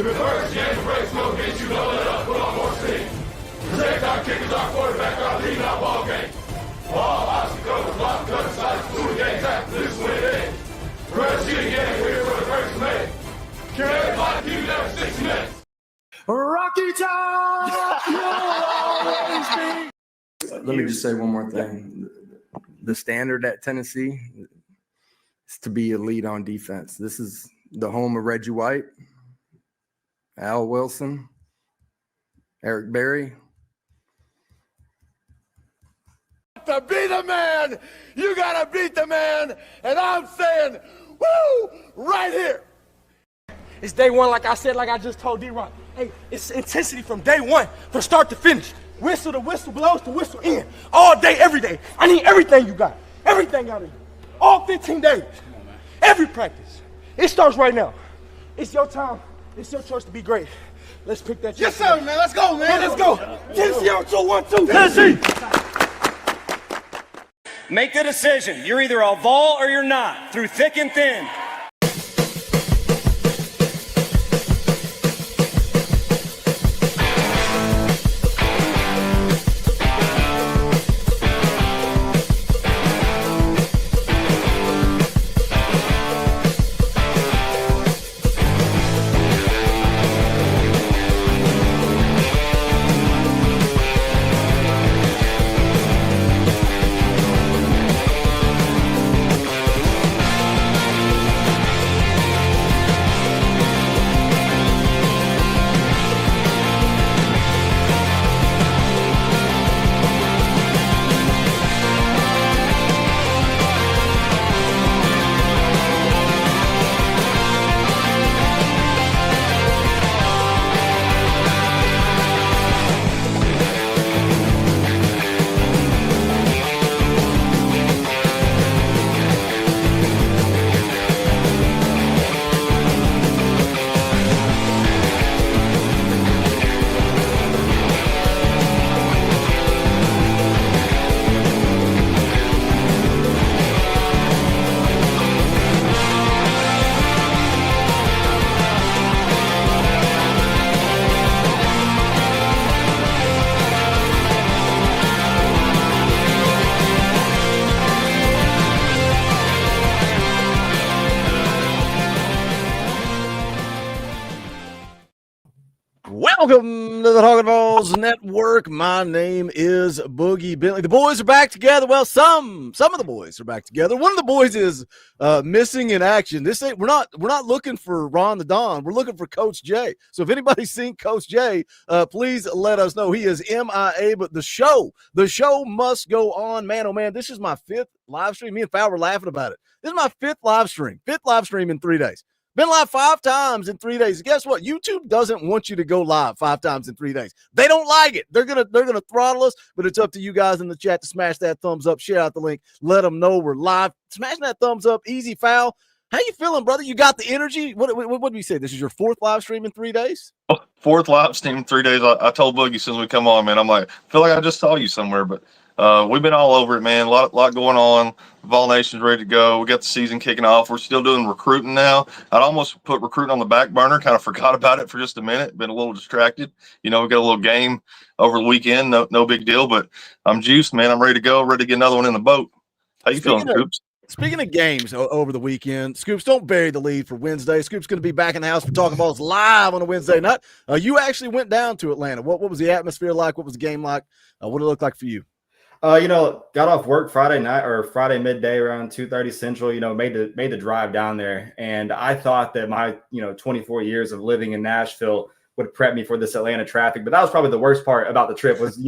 reverse, game breaks, no get you know it up, put on more steam. Protect our kickers, our quarterback, our lead, our ball game. Ball, obstacles, block, cut, sides, through the games after this win in. Press you again, we're for the first minute. Carry my team there 6 minutes. Rocky Top, you'll always be. Let me just say one more thing. The standard at Tennessee is to be elite on defense. This is the home of Reggie White, Al Wilson, Eric Berry. To be the man, you gotta beat the man, and I'm saying, woo, right here. It's day one, like I said, like I just told D-Rock. Hey, it's intensity from day one, from start to finish. Whistle to whistle blows to whistle in. All day, every day. I need everything you got. Everything out of you. All 15 days. Every practice. It starts right now. It's your time. It's your choice to be great. Let's pick that. Yes, sir, man. Let's go, man. Let's go. Tennessee on 2-1-2. Tennessee. Make the decision. You're either a Vol or you're not, through thick and thin. Welcome to the Talkin VAWLS Network. My name is Boogie Bentley. The boys are back together. Well, some of the boys are back together. One of the boys is missing in action. We're not looking for Ron the Don. We're looking for Coach J. So if anybody's seen Coach J, please let us know. He is MIA, but the show must go on. Man, oh man, this is my 5th live stream. Me and Fowler were laughing about it. This is my 5th live stream in 3 days. Been live 5 times in 3 days. Guess what? YouTube doesn't want you to go live 5 times in 3 days. They don't like it. They're gonna throttle us, but it's up to you guys in the chat to smash that thumbs up, share out the link, let them know we're live. Smash that thumbs up, easy foul. How you feeling, brother? You got the energy? What did we say? This is your 4th live stream in 3 days? 4th live stream in 3 days. I told Boogie since we come on, man, I'm like, I feel like I just saw you somewhere, but we've been all over it, man. A lot going on. Vol Nation's ready to go. We got the season kicking off. We're still doing recruiting now. I'd almost put recruiting on the back burner. Kind of forgot about it for just a minute. Been a little distracted. You know, we got a little game over the weekend. No big deal, but I'm juiced, man. I'm ready to go. Ready to get another one in the boat. How you feeling, Scoops? Speaking of games over the weekend, Scoops, don't bury the lead for Wednesday. Scoops going to be back in the house for Talkin VAWLS live on a Wednesday night. You actually went down to Atlanta. What was the atmosphere like? What was the game like? What did it look like for you? Got off work Friday night or Friday midday around 2:30 Central, made the drive down there. And I thought that my, 24 years of living in Nashville would prep me for this Atlanta traffic. But that was probably the worst part about the trip was,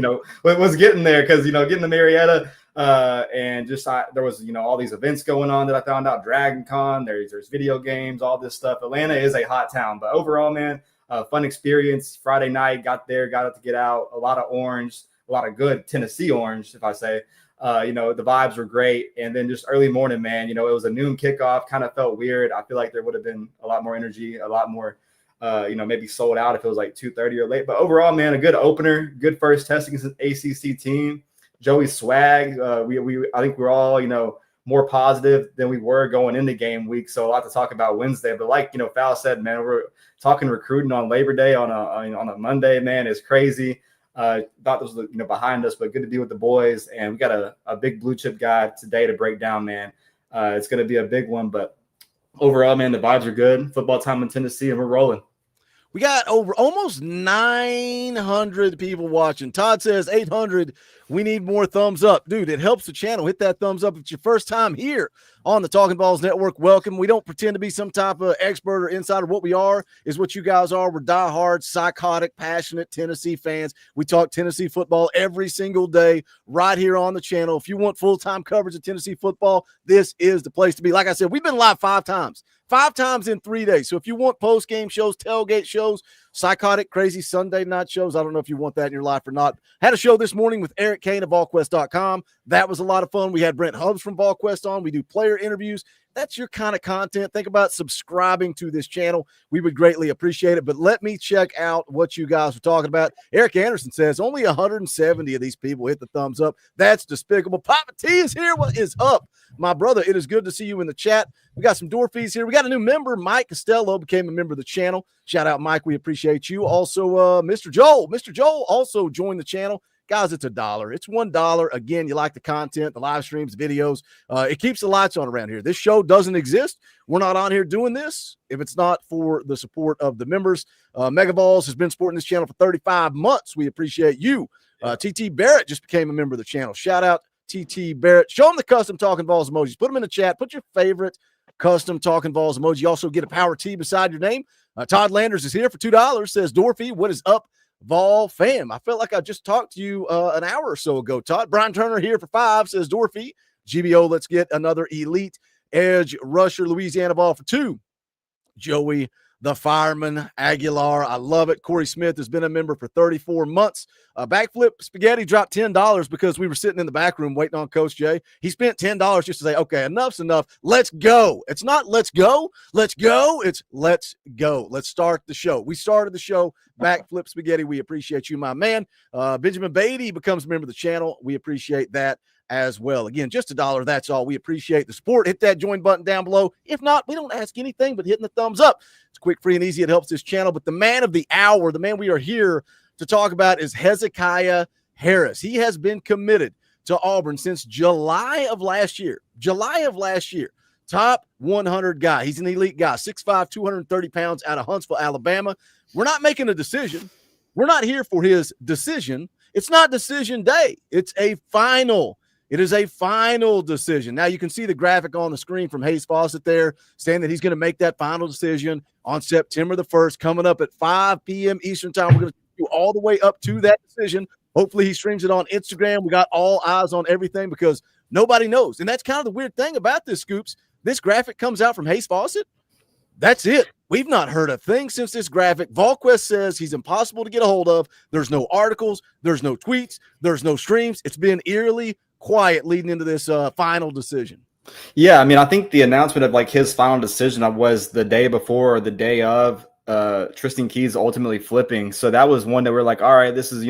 was getting there because, getting to Marietta and just there was, all these events going on that I found out, Dragon Con, there's video games, all this stuff. Atlanta is a hot town, but overall, man, fun experience. Friday night, got to get out, a lot of orange. A lot of good Tennessee orange, if I say, the vibes were great. And then just early morning, man, it was a noon kickoff, kind of felt weird. I feel like there would have been a lot more energy, a lot more, maybe sold out if it was like 2:30 or late. But overall, man, a good opener, good first test against an ACC team. Joey's swag. I think we're all, more positive than we were going into game week. So a lot to talk about Wednesday. But like, Fal said, man, we're talking recruiting on Labor Day on a Monday, man. It's crazy. Thought this was, behind us, but good to be with the boys. And we got a big blue chip guy today to break down, man. It's going to be a big one, but overall, man, the vibes are good. Football time in Tennessee, and we're rolling. We got over almost 900 people watching. Todd says 800. We need more thumbs up. Dude, it helps the channel. Hit that thumbs up. If it's your first time here on the Talkin VAWLS Network, welcome. We don't pretend to be some type of expert or insider. What we are is what you guys are. We're diehard, psychotic, passionate Tennessee fans. We talk Tennessee football every single day right here on the channel. If you want full-time coverage of Tennessee football, this is the place to be. Like I said, we've been live 5 times. 5 times in 3 days. So if you want post-game shows, tailgate shows, psychotic, crazy Sunday night shows, I don't know if you want that in your life or not. Had a show this morning with Eric Kane of VolQuest.com. That was a lot of fun. We had Brent Hubbs from VolQuest on. We do player interviews. That's your kind of content. Think about subscribing to this channel. We would greatly appreciate it. But let me check out what you guys are talking about. Eric Anderson says only 170 of these people hit the thumbs up. That's despicable. Papa T is here. What is up, my brother? It is good to see you in the chat. We got some door fees here. We got a new member. Mike Costello became a member of the channel. Shout out, Mike. We appreciate you. Also, Mr. Joel. Mr. Joel also joined the channel. Guys, it's $1. It's $1. Again, you like the content, the live streams, videos. It keeps the lights on around here. This show doesn't exist. We're not on here doing this if it's not for the support of the members. Mega Vols has been supporting this channel for 35 months. We appreciate you. TT Barrett just became a member of the channel. Shout out TT Barrett. Show them the custom Talkin VAWLS emojis. Put them in the chat. Put your favorite custom Talkin VAWLS emoji. You also get a power T beside your name. Todd Landers is here for $2. Says, Dorothy, what is up, Vol fam? I felt like I just talked to you an hour or so ago, Todd. Brian Turner here for $5. Says, Dorothy, GBO, let's get another elite edge rusher. Louisiana Vol for $2. Joey the Fireman Aguilar, I love it. Corey Smith has been a member for 34 months. Backflip Spaghetti dropped $10 because we were sitting in the back room waiting on Coach Jay. He spent $10 just to say, okay, enough's enough. Let's go. It's not let's go. Let's go. It's let's go. Let's start the show. We started the show. Backflip Spaghetti, we appreciate you, my man. Benjamin Beatty becomes a member of the channel. We appreciate that as well. Again, just $1. That's all. We appreciate the support. Hit that join button down below. If not, we don't ask anything but hitting the thumbs up. It's quick, free, and easy. It helps this channel. But the man of the hour, the man we are here to talk about, is Hezekiah Harris. He has been committed to Auburn since July of last year. Top 100 guy. He's an elite guy. 6'5", 230 pounds out of Huntsville, Alabama. We're not making a decision. We're not here for his decision. It's not decision day. It's a final. It is a final decision. Now you can see the graphic on the screen from Hayes Fawcett there saying that he's going to make that final decision on September the 1st, coming up at 5 p.m. Eastern time. We're going to do all the way up to that decision. Hopefully he streams it on Instagram. We got all eyes on everything because nobody knows. And that's kind of the weird thing about this, Scoops. This graphic comes out from Hayes Fawcett. That's it. We've not heard a thing since this graphic. VolQuest says he's impossible to get a hold of. There's no articles. There's no tweets. There's no streams. It's been eerily quiet leading into this final decision. Yeah, I mean, I think the announcement of like his final decision was the day before or the day of Tristan Keys ultimately flipping. So that was one that we're like, all right, this is,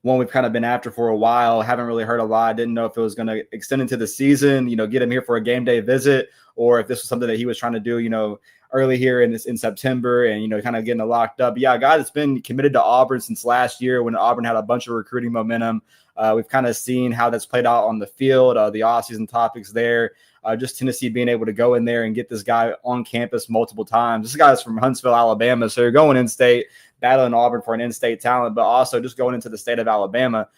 one we've kind of been after for a while. Haven't really heard a lot. Didn't know if it was going to extend into the season, get him here for a game day visit, or if this was something that he was trying to do, early here in September and, kind of getting it locked up. But yeah, a guy that's been committed to Auburn since last year when Auburn had a bunch of recruiting momentum. We've kind of seen how that's played out on the field, the offseason topics there. Just Tennessee being able to go in there and get this guy on campus multiple times. This guy's from Huntsville, Alabama. So you're going in-state, battling Auburn for an in-state talent, but also just going into the state of Alabama.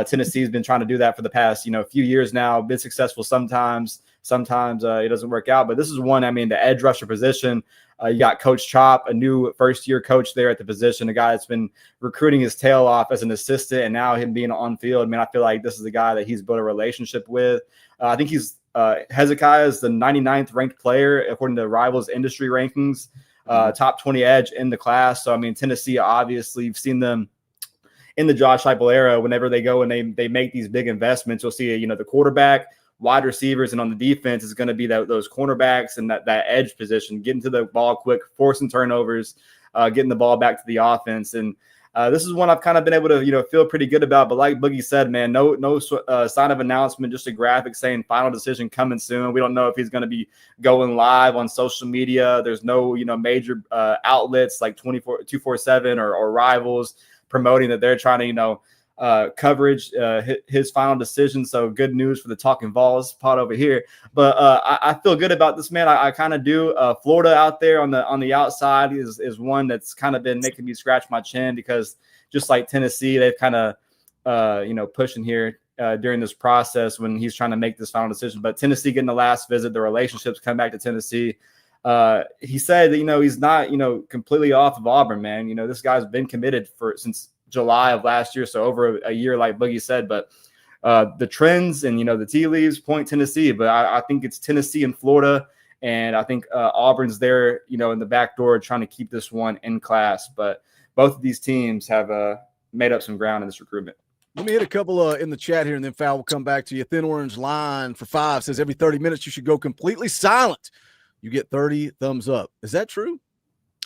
Tennessee's been trying to do that for the past, few years now. Been successful sometimes. Sometimes it doesn't work out. But this is one, the edge rusher position. You got Coach Chop, a new first-year coach there at the position, a guy that's been recruiting his tail off as an assistant, and now him being on field. I feel like this is a guy that he's built a relationship with. I think Hezekiah is the 99th ranked player according to Rivals industry rankings, top 20 edge in the class. So, Tennessee, obviously, you've seen them in the Josh Heupel era. Whenever they go and they make these big investments, you'll see, the quarterback, wide receivers, and on the defense is going to be those cornerbacks and that edge position, getting to the ball quick, forcing turnovers, getting the ball back to the offense. And This is one I've kind of been able to, feel pretty good about. But like Boogie said, man, no sign of announcement, just a graphic saying final decision coming soon. We don't know if he's going to be going live on social media. There's no, major outlets like 247 or Rivals promoting that they're trying to, coverage his final decision. So good news for the Talkin VAWLS pod over here. But I feel good about this, man. I kind of do. Florida out there on the outside is one that's kind of been making me scratch my chin, because just like Tennessee, they've kind of pushing here during this process when he's trying to make this final decision. But Tennessee getting the last visit, the relationships come back to Tennessee. He said that he's not completely off of Auburn, man. This guy's been committed since July of last year, so over a year, like Boogie said. But the trends and the tea leaves point Tennessee, but I think it's Tennessee and Florida, and I think Auburn's there, in the back door trying to keep this one in class. But both of these teams have made up some ground in this recruitment. Let me hit a couple in the chat here, and then Fowl will come back to you. Thin Orange Line for 5 says every 30 minutes you should go completely silent. You get 30 thumbs up. Is that true?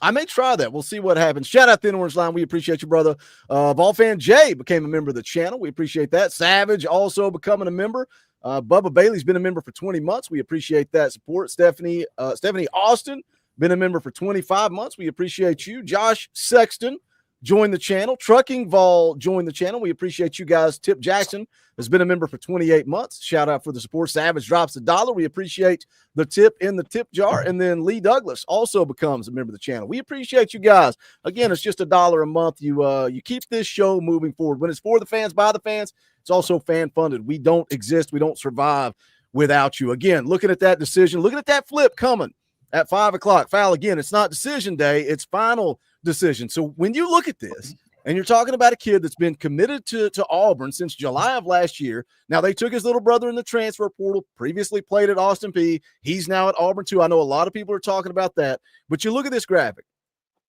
I may try that. We'll see what happens. Shout out Thin Orange Line. We appreciate you, brother. Vol Fan Jay became a member of the channel. We appreciate that. Savage also becoming a member. Bubba Bailey's been a member for 20 months. We appreciate that support. Stephanie Austin, been a member for 25 months. We appreciate you. Josh Sexton joined the channel. Trucking Vol joined the channel. We appreciate you guys. Tip Jackson has been a member for 28 months. Shout out for the support. Savage drops $1. We appreciate the tip in the tip jar. And then Lee Douglas also becomes a member of the channel. We appreciate you guys. Again, it's just $1 a month. You keep this show moving forward. When it's for the fans, by the fans, it's also fan funded. We don't exist. We don't survive without you. Again, looking at that decision, looking at that flip coming at 5 o'clock. Foul again. It's not decision day. It's final decision. So when you look at this and you're talking about a kid that's been committed to Auburn since July of last year. Now, they took his little brother in the transfer portal, previously played at Austin Peay. He's now at Auburn too. I know a lot of people are talking about that, but you look at this graphic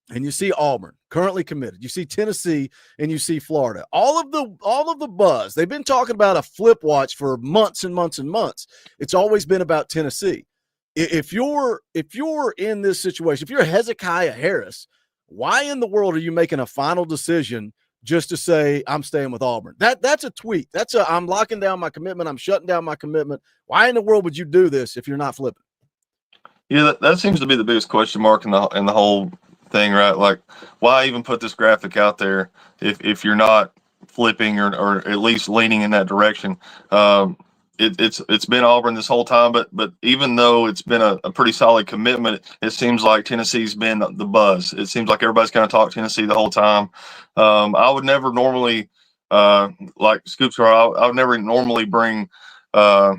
and you see Auburn currently committed. You see Tennessee and you see Florida. All of the buzz. They've been talking about a flip watch for months and months and months. It's always been about Tennessee. If you're in this situation, if you're Hezekiah Harris, why in the world are you making a final decision just to say I'm staying with Auburn? That's a tweet. I'm locking down my commitment. I'm shutting down my commitment. Why in the world would you do this if you're not flipping? Yeah, that seems to be the biggest question mark in the whole thing, right? Like, why even put this graphic out there if you're not flipping or at least leaning in that direction? It's been Auburn this whole time, but even though it's been a pretty solid commitment, it seems like Tennessee's been the buzz. It seems like everybody's kind of talked Tennessee the whole time. I would never normally, like Scoops, I would never normally bring or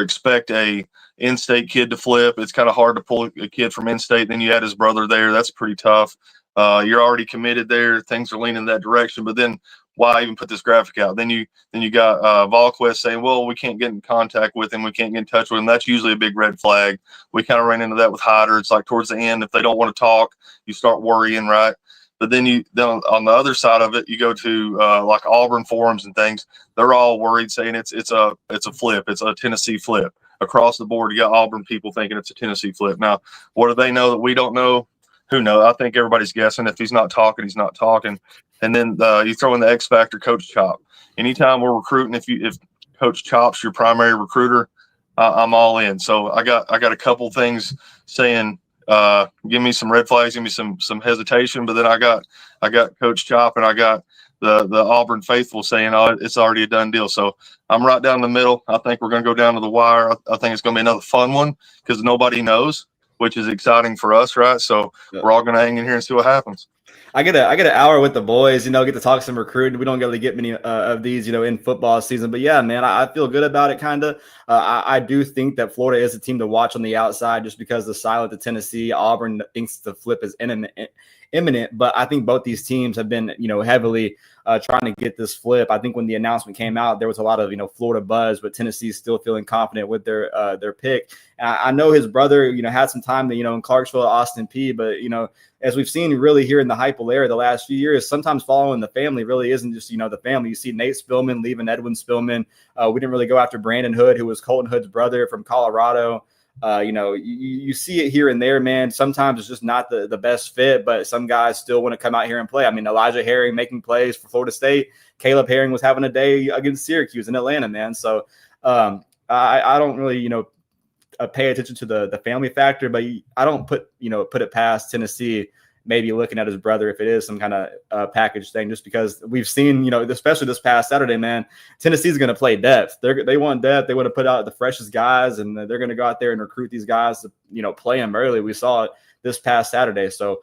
expect a in-state kid to flip. It's kind of hard to pull a kid from in-state. Then you add his brother there. That's pretty tough. You're already committed there. Things are leaning that direction, but then why even put this graphic out? Then you got VolQuest saying, well, we can't get in contact with him. We can't get in touch with him. That's usually a big red flag. We kind of ran into that with Hyder. It's like towards the end, if they don't want to talk, you start worrying, right? But then on the other side of it, you go to like Auburn forums and things. They're all worried, saying it's a flip. It's a Tennessee flip across the board. You got Auburn people thinking it's a Tennessee flip. Now, what do they know that we don't know? Who knows? I think everybody's guessing. If he's not talking, he's not talking. And then you throw in the X factor, Coach Chop. Anytime we're recruiting, if Coach Chop's your primary recruiter, I'm all in. So I got a couple things saying, give me some red flags, give me some hesitation. But then I got Coach Chop and I got the Auburn faithful saying, oh, it's already a done deal. So I'm right down the middle. I think we're going to go down to the wire. I think it's going to be another fun one because nobody knows, which is exciting for us, right? So we're all going to hang in here and see what happens. I get an hour with the boys, get to talk some recruiting. We don't really get many of these, in football season. But yeah, man, I feel good about it. Kind of. I do think that Florida is a team to watch on the outside, just because the silent to Tennessee. Auburn thinks the flip is imminent, but I think both these teams have been, heavily trying to get this flip. I think when the announcement came out, there was a lot of, Florida buzz, but Tennessee is still feeling confident with their pick. And I know his brother, had some time to, in Clarksville, Austin Peay, but, as we've seen really here in the Heupel era the last few years, sometimes following the family really isn't just, the family. You see Nate Spillman leaving Edwin Spillman. We didn't really go after Brandon Hood, who was Colton Hood's brother from Colorado. You see it here and there, man. Sometimes it's just not the best fit, but some guys still want to come out here and play. I mean, Elijah Herring making plays for Florida State. Caleb Herring was having a day against Syracuse in Atlanta, man. So I don't really, pay attention to the family factor, but I don't put it past Tennessee maybe looking at his brother if it is some kind of package thing, just because we've seen, especially this past Saturday, man, Tennessee's going to play depth. They want depth. They want to put out the freshest guys, and they're going to go out there and recruit these guys to, play them early. We saw it this past Saturday. So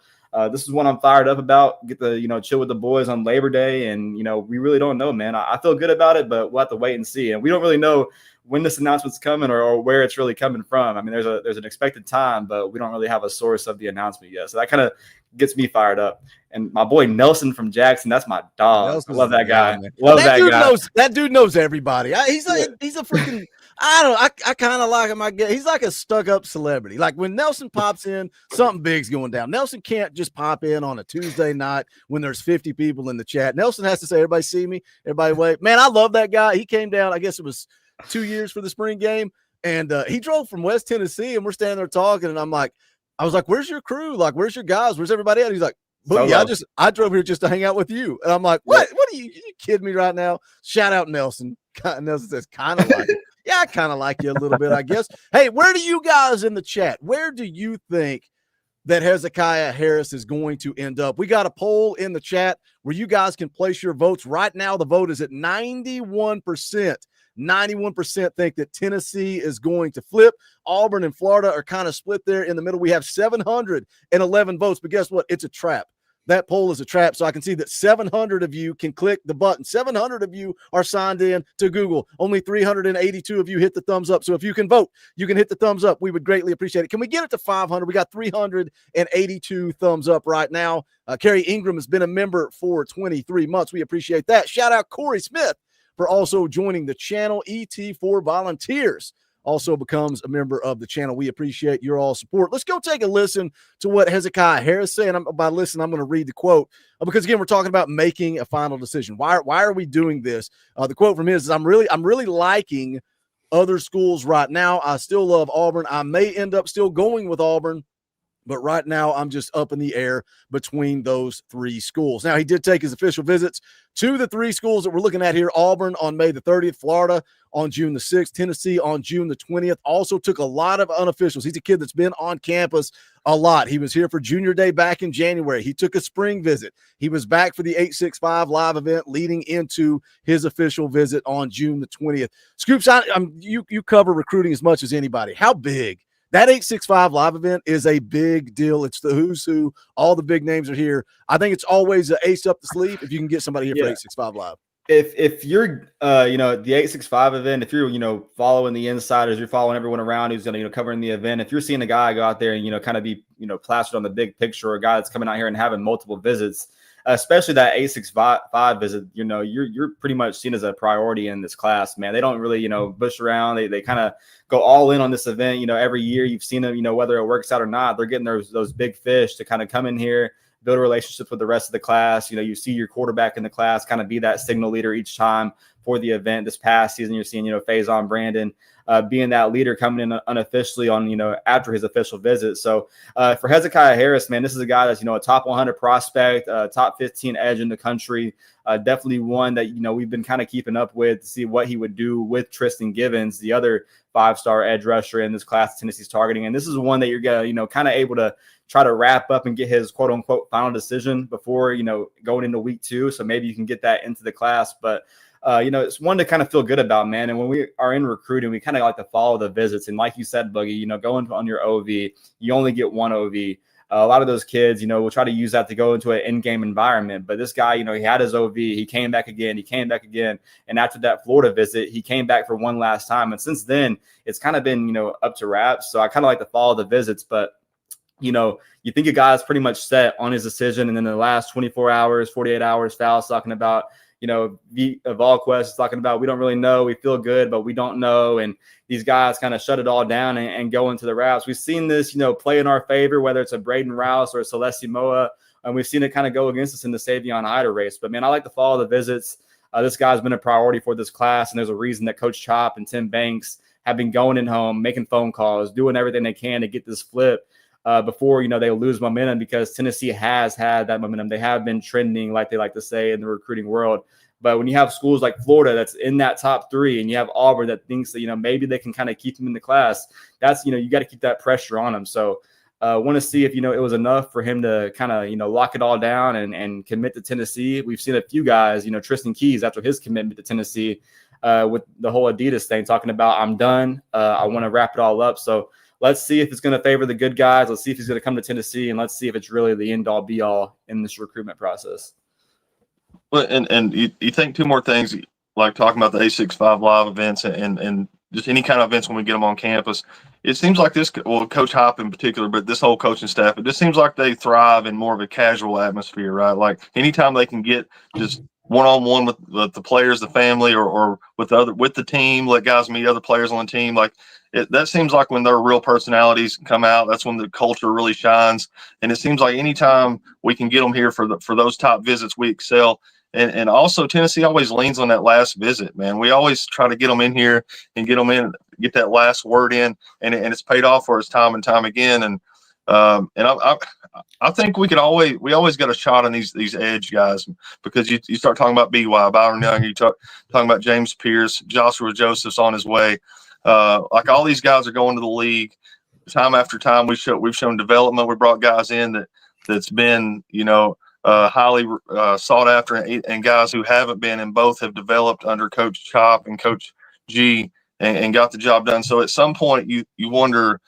this is what I'm fired up about. Get to, chill with the boys on Labor Day. And, we really don't know, man. I feel good about it, but we'll have to wait and see. And we don't really know when this announcement's coming or where it's really coming from. I mean, there's an expected time, but we don't really have a source of the announcement yet. So that kind of gets me fired up. And my boy Nelson from Jackson, that's my dog. Nelson's I love that guy. Man. Love that dude guy. That dude knows everybody. He's a freaking. I kind of like him. He's like a stuck-up celebrity. Like when Nelson pops in, something big's going down. Nelson can't just pop in on a Tuesday night when there's 50 people in the chat. Nelson has to say, "Everybody see me? Everybody wait." Man, I love that guy. He came down. I guess it was 2 years for the spring game, and he drove from West Tennessee, and we're standing there talking, and I was like, "Where's your crew? Like, where's your guys? Where's everybody at?" He's like, "Boogie, I drove here just to hang out with you." And I'm like, "What? What are you kidding me right now?" Shout out Nelson. Nelson says, "Kind of like it." Yeah, I kind of like you a little bit, I guess. Hey, where do you guys in the chat? Where do you think that Hezekiah Harris is going to end up? We got a poll in the chat where you guys can place your votes. Right now, the vote is at 91%. 91% think that Tennessee is going to flip. Auburn and Florida are kind of split there in the middle. We have 711 votes, but guess what? It's a trap. That poll is a trap. So I can see that 700 of you can click the button. 700 of you are signed in to Google. Only 382 of you hit the thumbs up. So if you can vote, you can hit the thumbs up. We would greatly appreciate it. Can we get it to 500? We got 382 thumbs up right now. Kerry Ingram has been a member for 23 months. We appreciate that. Shout out Corey Smith for also joining the channel. ET4 Volunteers also becomes a member of the channel. We appreciate your all support. Let's go take a listen to what Hezekiah Harris said. And by listen, I'm going to read the quote because again, we're talking about making a final decision. Why are we doing this? The quote from him is, I'm really liking other schools right now. I still love Auburn. I may end up still going with Auburn, but right now I'm just up in the air between those three schools. Now, he did take his official visits to the three schools that we're looking at here. Auburn on May the 30th, Florida on June the 6th, Tennessee on June the 20th. Also took a lot of unofficials. He's a kid that's been on campus a lot. He was here for Junior Day back in January. He took a spring visit. He was back for the 865 live event leading into his official visit on June the 20th. Scoops, you cover recruiting as much as anybody. How big? That 865 live event is a big deal. It's the who's who. All the big names are here. I think it's always an ace up the sleeve if you can get somebody here for 865 live. If you're the 865 event, if you're following the insiders, you're following everyone around who's going to covering the event. If you're seeing a guy go out there and kind of be plastered on the big picture, or a guy that's coming out here and having multiple visits, especially that 865 visit, you're pretty much seen as a priority in this class, man. They don't really bush around. They kind of go all in on this event. Every year you've seen them, whether it works out or not, they're getting those big fish to kind of come in here, build a relationship with the rest of the class. You see your quarterback in the class kind of be that signal leader each time for the event. This past season, you're seeing, Faison Brandon being that leader coming in unofficially on, after his official visit. So for Hezekiah Harris, man, this is a guy that's, a top 100 prospect, top 15 edge in the country. Definitely one that, we've been kind of keeping up with to see what he would do with Tristan Givens, the other 5-star edge rusher in this class Tennessee's targeting. And this is one that you're going to, kind of able to try to wrap up and get his quote unquote final decision before, going into week 2. So maybe you can get that into the class, but it's one to kind of feel good about, man. And when we are in recruiting, we kind of like to follow the visits. And like you said, Boogie, going on your OV, you only get one OV. A lot of those kids, will try to use that to go into an in-game environment. But this guy, he had his OV. He came back again. And after that Florida visit, he came back for one last time. And since then, it's kind of been, up to wraps. So I kind of like to follow the visits. But, you think a guy's pretty much set on his decision. And then the last 24 hours, 48 hours, Fowles talking about, VolQuest is talking about, we don't really know. We feel good, but we don't know. And these guys kind of shut it all down and go into the routes. We've seen this, play in our favor, whether it's a Braden Rouse or a Celeste Moa. And we've seen it kind of go against us in the Savion Ida race. But, man, I like to follow the visits. This guy's been a priority for this class. And there's a reason that Coach Chop and Tim Banks have been going in home, making phone calls, doing everything they can to get this flip before, you know, they lose momentum, because Tennessee has had that momentum. They have been trending, like they like to say in the recruiting world. But when you have schools like Florida that's in that top 3, and you have Auburn that thinks that, you know, maybe they can kind of keep them in the class, that's, you know, you got to keep that pressure on them. So want to see if, you know, it was enough for him to kind of, you know, lock it all down and commit to Tennessee. We've seen a few guys, you know, Tristan Keys, after his commitment to Tennessee with the whole Adidas thing, talking about, I'm done. I want to wrap it all up. So let's see if it's going to favor the good guys. Let's see if he's going to come to Tennessee, and let's see if it's really the end all be all in this recruitment process. Well, and you think two more things, like talking about the A65 live events and just any kind of events when we get them on campus. It seems like this, well, Coach Hop in particular, but this whole coaching staff, it just seems like they thrive in more of a casual atmosphere, right? Like anytime they can get just one-on-one with the players, the family, or with the team, let guys meet other players on the team. Like that seems like when their real personalities come out, that's when the culture really shines. And it seems like anytime we can get them here for those top visits, we excel. And also Tennessee always leans on that last visit, man. We always try to get them in here and get them in, get that last word in, and it's paid off for us time and time again. And I think we always got a shot on these edge guys, because you start talking about BY, Byron Young, you talking about James Pierce, Joshua Joseph's on his way. Like all these guys are going to the league time after time. We've shown development. We brought guys in that's been, you know, highly sought after, and guys who haven't been, and both have developed under Coach Chop and Coach G and got the job done. So at some point you wonder,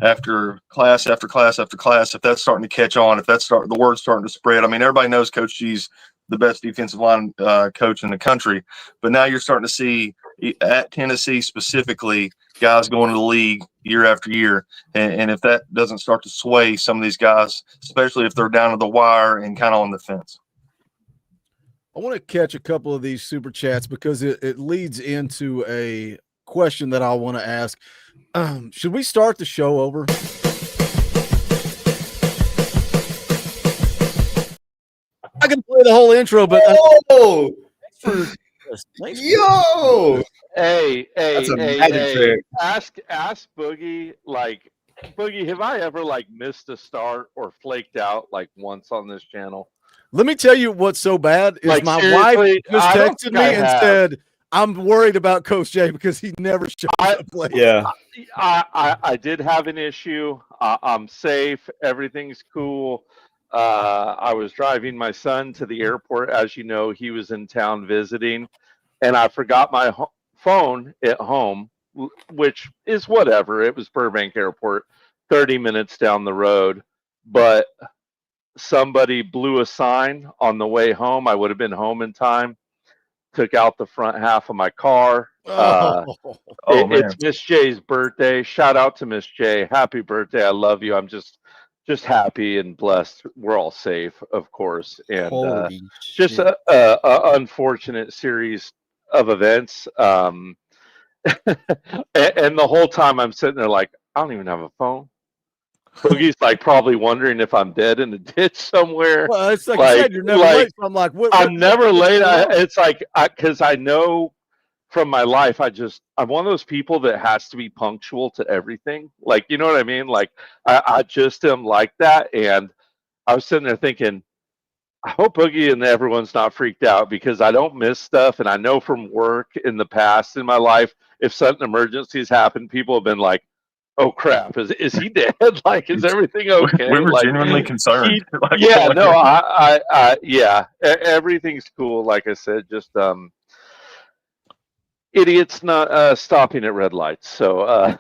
after class after class after class, if that's starting to catch on, if the word's starting to spread. I mean, everybody knows Coach G's the best defensive line coach in the country, but now you're starting to see at Tennessee specifically guys going to the league year after year. And if that doesn't start to sway some of these guys, especially if they're down to the wire and kind of on the fence. I want to catch a couple of these super chats because it leads into a question that I want to ask. Should we start the show over? I can play the whole intro, but Yo, hey, that's a magic trick. ask Boogie, like, Boogie, have I ever like missed a start or flaked out like once on this channel? Let me tell you what's so bad is Like, my seriously, wife just I don't texted think me I and have. said, I'm worried about Coach Jay because he never shows up late. Yeah. I did have an issue. I'm safe. Everything's cool. I was driving my son to the airport. As you know, he was in town visiting, and I forgot my phone at home, which is whatever. It was Burbank Airport, 30 minutes down the road. But somebody blew a sign on the way home. I would have been home in time. Took out the front half of my car. Man. It's Miss J's birthday. Shout out to Miss J. Happy birthday. I love you. I'm just happy and blessed. We're all safe, of course. And just a unfortunate series of events. And the whole time I'm sitting there like, I don't even have a phone. Boogie's like probably wondering if I'm dead in a ditch somewhere. Well, it's like you said, you're never late. So I'm like, I'm never late. It's like, because I know from my life, I'm one of those people that has to be punctual to everything. Like, you know what I mean? Like, I just am like that. And I was sitting there thinking, I hope Boogie and everyone's not freaked out, because I don't miss stuff. And I know from work in the past in my life, if sudden emergencies happen, people have been like, oh crap, is he dead? Like, is everything okay? We were like, genuinely concerned. Yeah, everything's cool. Like I said, just idiots not stopping at red lights. So well,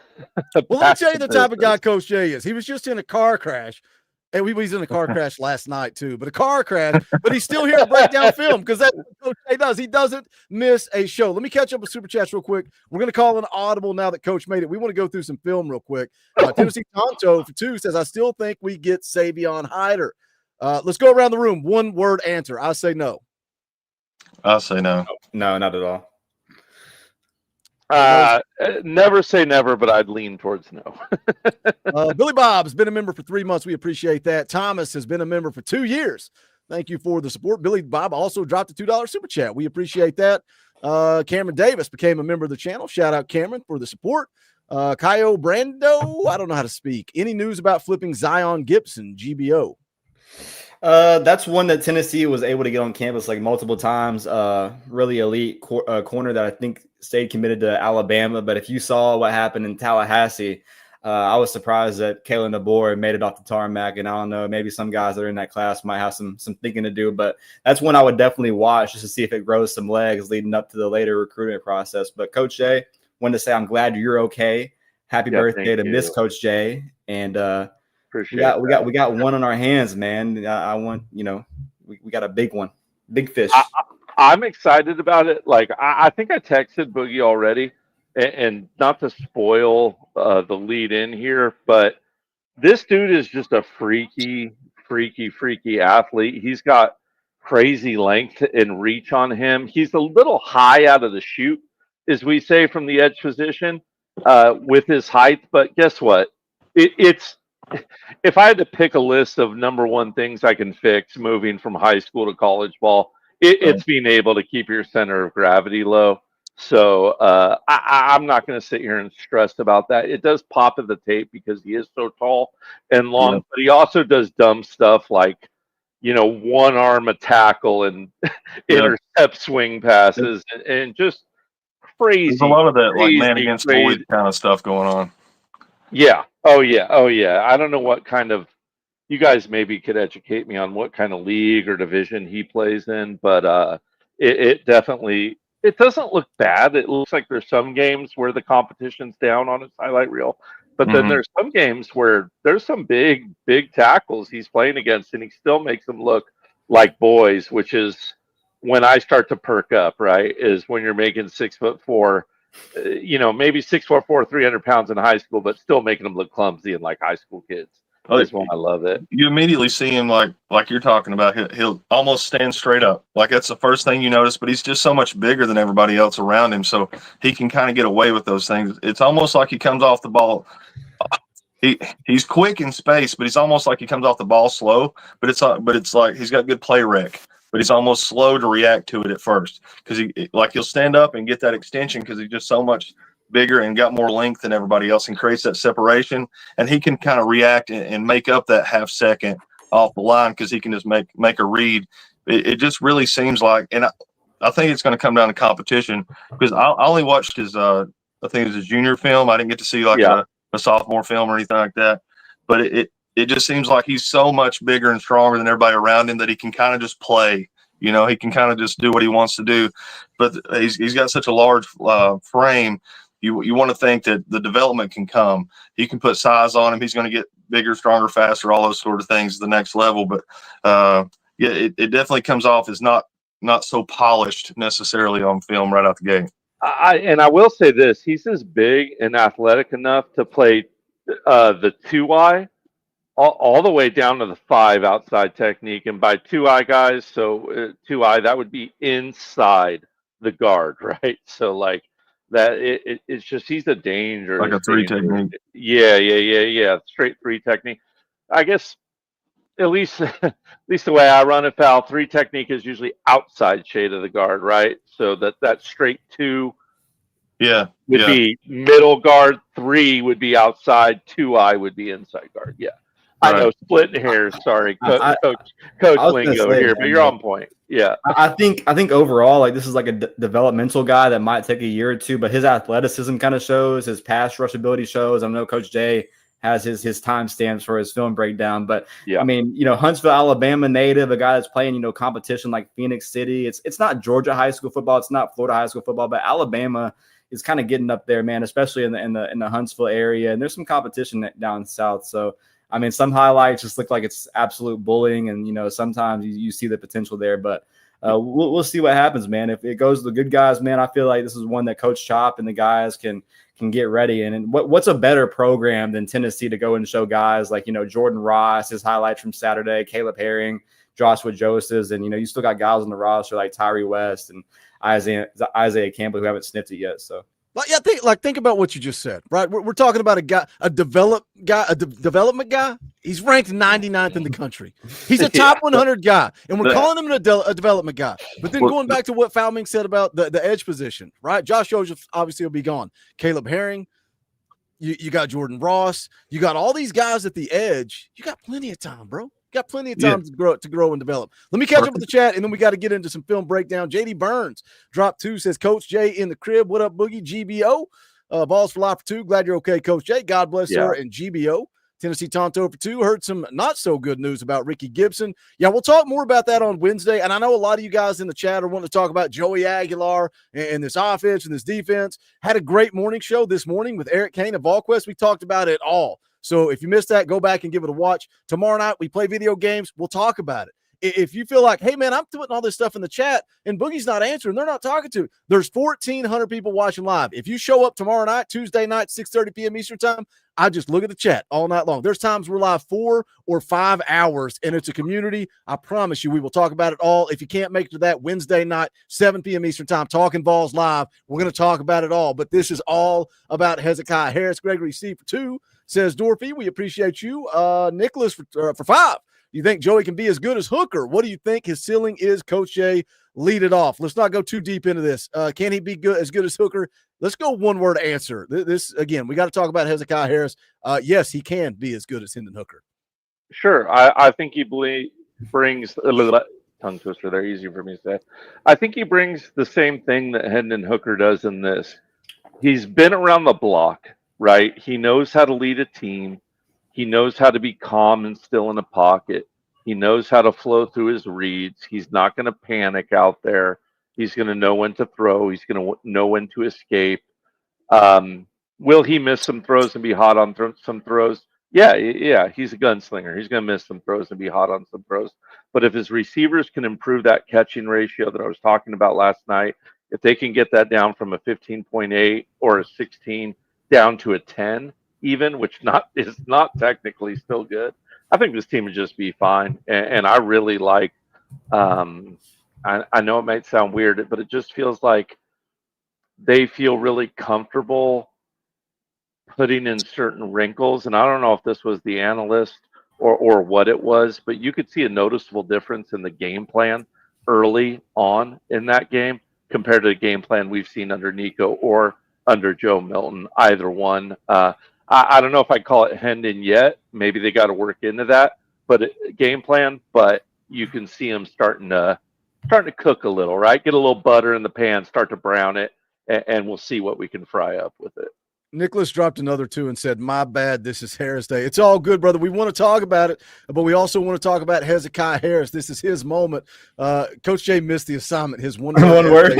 let me tell you the type of guy Coach Jay is. He was just in a car crash. And we was in a car crash last night too, but a car crash, but he's still here to break down film, because that's what Coach Jay does. He doesn't miss a show. Let me catch up with super chats real quick. We're going to call an audible now that Coach made it. We want to go through some film real quick. Tennessee Tonto for 2 says, I still think we get Savion Hyder. Let's go around the room. One word answer. I say no. I say no. No, not at all. Never say never, but I'd lean towards no. Billy Bob has been a member for 3 months. We appreciate that. Thomas has been a member for 2 years. Thank you for the support. Billy Bob also dropped a $2 super chat. We appreciate that. Cameron Davis became a member of the channel. Shout out Cameron for the support. Kyo Brando, I don't know how to speak. Any news about flipping Zion Gibson, GBO? That's one that Tennessee was able to get on campus like multiple times. Really elite corner that I think stayed committed to Alabama. But if you saw what happened in Tallahassee, I was surprised that Kalen DeBoer made it off the tarmac. And I don't know, maybe some guys that are in that class might have some thinking to do. But that's one I would definitely watch just to see if it grows some legs leading up to the later recruitment process. But Coach Jay, wanted to say I'm glad you're okay. Happy birthday to Miss Coach Jay. And we got one on our hands, man. I want, we got a big one, big fish. I'm excited about it. Like I think I texted Boogie already, and not to spoil the lead in here, but this dude is just a freaky athlete. He's got crazy length and reach on him. He's a little high out of the chute, as we say, from the edge position with his height. But guess what? It's if I had to pick a list of number one things I can fix moving from high school to college ball, it's being able to keep your center of gravity low. So I'm not going to sit here and stress about that. It does pop at the tape because he is so tall and long, but he also does dumb stuff like, one arm a tackle and intercept swing passes and just crazy. There's a lot of that like man against boys kind of stuff going on. Yeah. Oh yeah. I don't know what kind of, you guys maybe could educate me on what kind of league or division he plays in, but it definitely, it doesn't look bad. It looks like there's some games where the competition's down on its highlight reel, but then there's some games where there's some big tackles he's playing against, and he still makes them look like boys, which is when I start to perk up, right? Is when you're making 6'4", maybe 6'4", 300 pounds in high school, but still making them look clumsy and like high school kids. That's why I love it. You immediately see him like you're talking about. He'll almost stand straight up. Like that's the first thing you notice, but he's just so much bigger than everybody else around him, so he can kind of get away with those things. It's almost like he comes off the ball. He's quick in space, but he's almost like he comes off the ball slow. But it's like he's got good play rec, but he's almost slow to react to it at first because he'll stand up and get that extension because he's just so much bigger and got more length than everybody else and creates that separation, and he can kind of react and make up that half second off the line because he can just make a read. It just really seems like, and I think it's going to come down to competition because I only watched his I think it was his junior film. I didn't get to see a sophomore film or anything like that, but it just seems like he's so much bigger and stronger than everybody around him that he can kind of just play. He can kind of just do what he wants to do, but he's got such a large frame. You want to think that the development can come. He can put size on him. He's going to get bigger, stronger, faster, all those sort of things at the next level. But it definitely comes off as not so polished necessarily on film right out the gate. I will say this: he's as big and athletic enough to play the 2-eye all the way down to the 5 outside technique. And by 2-eye guys, so 2-eye, that would be inside the guard, right? So like. That it's just he's a danger. Like a 3 technique. Yeah. Straight 3 technique. I guess at least the way I run it, Pal, 3 technique is usually outside shade of the guard, right? So that straight 2 would be middle guard, 3 would be outside, 2-eye would be inside guard. Yeah. Right. I know, splitting hairs. Sorry, coach lingo here, but you're on point. Yeah, I think overall, like this is like a developmental guy that might take a year or two, but his athleticism kind of shows, his pass rush ability shows. I know Coach Jay has his timestamps for his film breakdown, but I mean, Huntsville, Alabama native, a guy that's playing competition like Phoenix City. It's not Georgia high school football, it's not Florida high school football, but Alabama is kind of getting up there, man, especially in the Huntsville area, and there's some competition down south. So. I mean, some highlights just look like it's absolute bullying, and sometimes you see the potential there. But we'll see what happens, man. If it goes to the good guys, man, I feel like this is one that Coach Chop and the guys can get ready. And what's a better program than Tennessee to go and show guys like Jordan Ross, his highlights from Saturday, Caleb Herring, Joshua Josephs, and you still got guys on the roster like Tyree West and Isaiah Campbell who haven't sniffed it yet. So But yeah, think about what you just said, right? We're talking about a development guy. He's ranked 99th in the country. He's a top 100 guy, and we're calling him a development guy. But then going back to what Falming said about the edge position, right? Josh Joseph obviously will be gone. Caleb Herring, you got Jordan Ross, you got all these guys at the edge. You got plenty of time, bro. Got plenty of time to grow and develop. Let me catch up with the chat, and then we got to get into some film breakdown. JD Burns dropped 2, says Coach Jay in the crib. What up, Boogie? GBO. Balls for life for 2. Glad you're okay, Coach Jay. God bless her and GBO. Tennessee Tonto for 2. Heard some not so good news about Ricky Gibson. Yeah, we'll talk more about that on Wednesday. And I know a lot of you guys in the chat are wanting to talk about Joey Aguilar and this offense and this defense. Had a great morning show this morning with Eric Kane of VolQuest. We talked about it all. So if you missed that, go back and give it a watch. Tomorrow night, we play video games. We'll talk about it. If you feel like, hey, man, I'm putting all this stuff in the chat and Boogie's not answering, they're not talking to. There's 1,400 people watching live. If you show up tomorrow night, Tuesday night, 6:30 p.m. Eastern time, I just look at the chat all night long. There's times we're live 4 or 5 hours, and it's a community. I promise you we will talk about it all. If you can't make it to that Wednesday night, 7 p.m. Eastern time, Talkin VAWLS live, we're going to talk about it all. But this is all about Hezekiah Harris. Gregory C. for 2 says, Dorothy, we appreciate you. Nicholas for 5. You think Joey can be as good as Hooker? What do you think his ceiling is? Coach Jay, lead it off. Let's not go too deep into this. Can he be as good as Hooker? Let's go one-word answer. This again, we got to talk about Hezekiah Harris. Yes, he can be as good as Hendon Hooker. Sure. I think he brings a little tongue twister there, easy for me to say. I think he brings the same thing that Hendon Hooker does in this. He's been around the block, right? He knows how to lead a team. He knows how to be calm and still in a pocket. He knows how to flow through his reads. He's not going to panic out there. He's going to know when to throw. He's going to know when to escape. Will he miss some throws and be hot on some throws? Yeah, he's a gunslinger. He's going to miss some throws and be hot on some throws. But if his receivers can improve that catching ratio that I was talking about last night, if they can get that down from a 15.8 or a 16 down to a 10, even, which is not technically still good, I think this team would just be fine. And I really like, I know it might sound weird, but it just feels like they feel really comfortable putting in certain wrinkles. And I don't know if this was the analyst or what it was, but you could see a noticeable difference in the game plan early on in that game compared to the game plan we've seen under Nico or under Joe Milton, either one. I don't know if I'd call it Hendon yet. Maybe they got to work into that, but game plan. But you can see them starting to cook a little, right? Get a little butter in the pan, start to brown it, and we'll see what we can fry up with it. Nicholas dropped another 2 and said, my bad, this is Harris Day. It's all good, brother. We want to talk about it, but we also want to talk about Hezekiah Harris. This is his moment. Coach Jay missed the assignment. His one word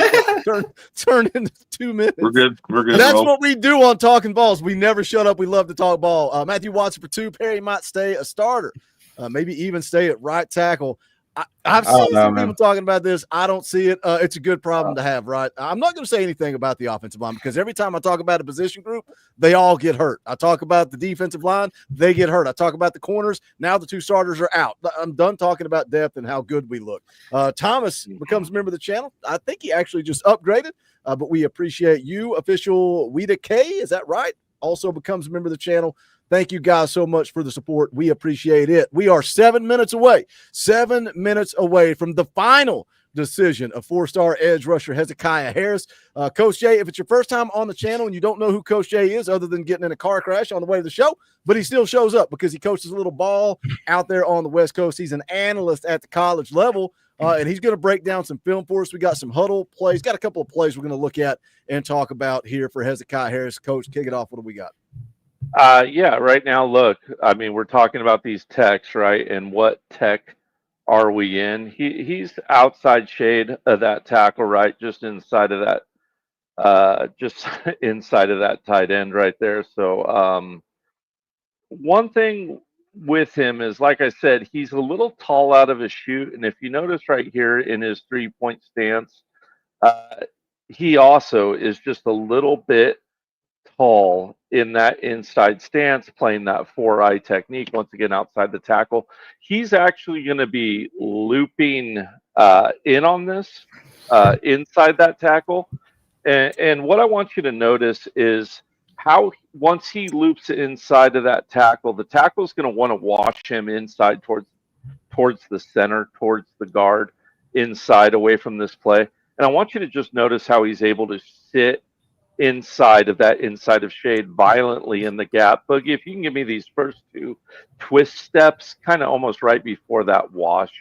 turned into 2 minutes. We're good. That's what we do on Talkin VAWLS. We never shut up. We love to talk ball. Matthew Watson for 2. Perry might stay a starter, maybe even stay at right tackle. I've seen some people talking about this. I don't see it. It's a good problem to have, right? I'm not going to say anything about the offensive line because every time I talk about a position group, they all get hurt. I talk about the defensive line, they get hurt. I talk about the corners. Now the 2 starters are out. I'm done talking about depth and how good we look. Thomas becomes a member of the channel. I think he actually just upgraded, but we appreciate you. Official Weeda K, is that right? Also becomes a member of the channel. Thank you guys so much for the support. We appreciate it. We are 7 minutes away from the final decision of 4-star edge rusher Hezekiah Harris. Coach Jay, if it's your first time on the channel and you don't know who Coach Jay is other than getting in a car crash on the way to the show, but he still shows up because he coaches a little ball out there on the West Coast. He's an analyst at the college level, and he's going to break down some film for us. We got some huddle plays, got a couple of plays we're going to look at and talk about here for Hezekiah Harris. Coach, kick it off. What do we got? Yeah, right now, look, I mean, we're talking about these techs, right? And what tech are we in? He's outside shade of that tackle, right? Just inside of that, tight end right there. So one thing with him is, like I said, he's a little tall out of his chute. And if you notice right here in his 3-point stance, he also is just a little bit tall in that inside stance, playing that 4-eye technique, once again outside the tackle. He's actually going to be looping in on this inside that tackle. And what I want you to notice is how once he loops inside of that tackle, the tackle is going to want to wash him inside towards the center, towards the guard, inside away from this play. And I want you to just notice how he's able to sit inside of that inside of shade violently in the gap. Boogie, if you can give me these first two twist steps, kind of almost right before that wash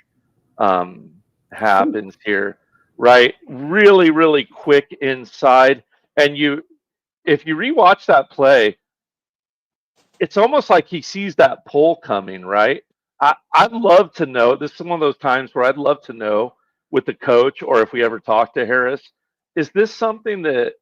happens here, right? Really, really quick inside. And if you rewatch that play, it's almost like he sees that pull coming, right? I'd love to know. This is one of those times where I'd love to know with the coach, or if we ever talk to Harris, is this something that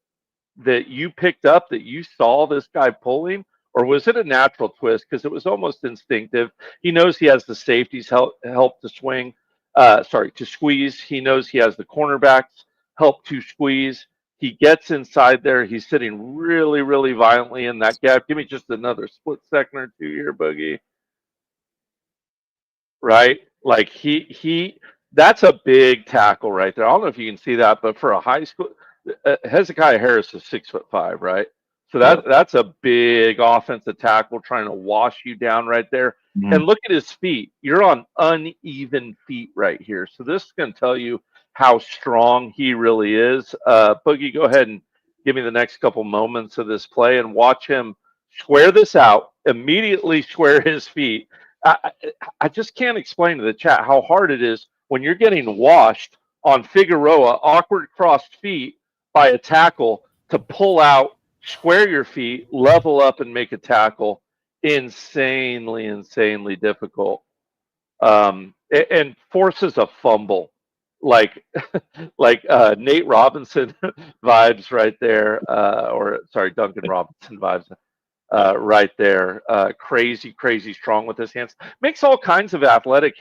you picked up, that you saw this guy pulling, or was it a natural twist? Because it was almost instinctive. He knows he has the safeties help to swing, to squeeze. He knows he has the cornerbacks help to squeeze. He gets inside there. He's sitting really, really violently in that gap. Give me just another split second or two here, Boogie. Right? Like that's a big tackle right there. I don't know if you can see that, but for a high school, Hezekiah Harris is 6'5", right? So that's a big offensive tackle trying to wash you down right there. Mm-hmm. And look at his feet. You're on uneven feet right here. So this is going to tell you how strong he really is. Boogie, go ahead and give me the next couple moments of this play and watch him square this out, immediately square his feet. I just can't explain to the chat how hard it is when you're getting washed on Figueroa, awkward crossed feet by a tackle, to pull out, square your feet, level up, and make a tackle. Insanely difficult. And forces a fumble. Like Nate Robinson vibes right there, Duncan Robinson vibes right there. Crazy strong with his hands. Makes all kinds of athletic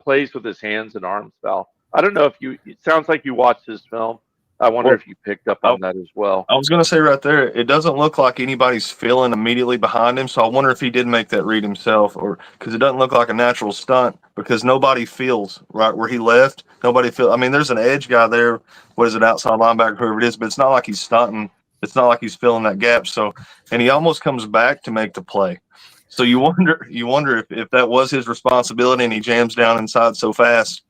plays with his hands and arms, Val. I don't know if it sounds like you watched his film. I wonder if you picked up on that as well. I was going to say right there, it doesn't look like anybody's feeling immediately behind him, so I wonder if he did make that read himself, or because it doesn't look like a natural stunt, because nobody feels right where he left. Nobody feels. I mean, there's an edge guy there. What is it, outside linebacker, whoever it is, but it's not like he's stunting. It's not like he's filling that gap. So, and he almost comes back to make the play. So you wonder if that was his responsibility, and he jams down inside so fast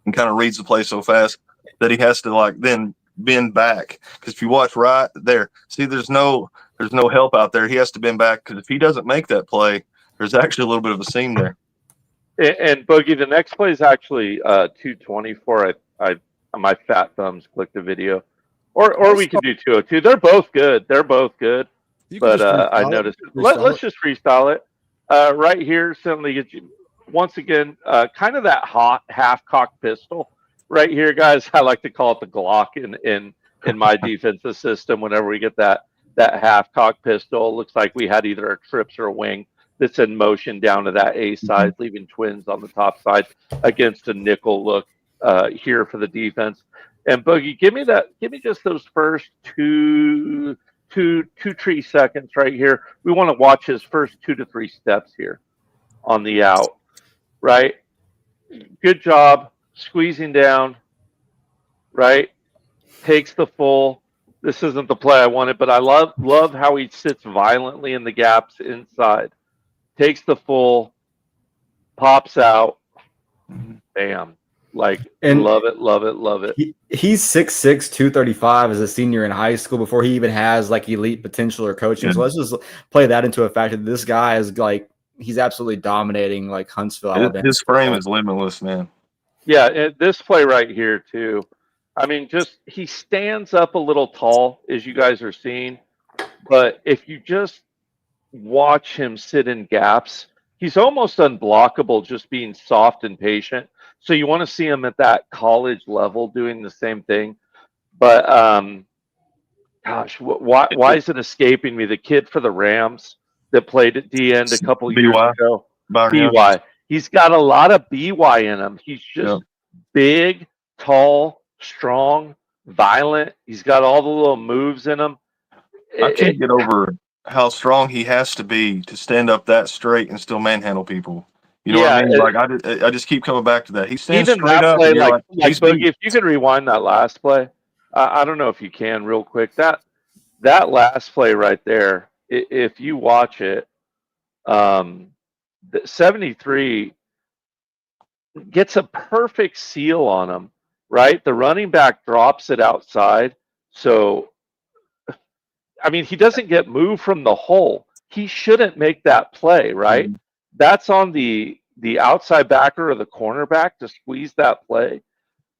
and kind of reads the play so fast that he has to then bend back. Because if you watch right there, see, there's no help out there. He has to bend back, because if he doesn't make that play, there's actually a little bit of a seam there. And Boogie, the next play is actually 224. My fat thumbs clicked the video, or we can do 202. They're both good. But I noticed. Let's just freestyle it. Right here, certainly gets you once again. Kind of that hot half-cocked pistol. Right here, guys, I like to call it the Glock in my defensive system. Whenever we get that half-cocked pistol, it looks like we had either a trips or a wing that's in motion down to that A side, leaving twins on the top side against a nickel look here for the defense. And Boogie, give me just those first two tree seconds right here. We want to watch his first 2 to 3 steps here on the out. Right, good job. Squeezing down, right? Takes the full. This isn't the play I wanted, but I love how he sits violently in the gaps inside. Takes the full, pops out, bam. And love it. He's 6'6", 235 as a senior in high school before he even has elite potential or coaching. So let's just play that into a factor. This guy is he's absolutely dominating Huntsville, Alabama. His frame is limitless, man. Yeah, this play right here too. I mean, he stands up a little tall, as you guys are seeing, but if you just watch him sit in gaps, he's almost unblockable, just being soft and patient. So you want to see him at that college level doing the same thing. But gosh, why is it escaping me? The kid for the Rams that played at D end a couple years ago, BY. He's got a lot of BY in him. He's just big, tall, strong, violent. He's got all the little moves in him. I can't get over how strong he has to be to stand up that straight and still manhandle people. You know what I mean? I just keep coming back to that. He stands straight up. Play, Boogie, if you could rewind that last play, I don't know if you can real quick. That last play right there, if you watch it, the 73 gets a perfect seal on him, right? The running back drops it outside. So, I mean, he doesn't get moved from the hole. He shouldn't make that play, right? Mhm. That's on the outside backer or the cornerback to squeeze that play.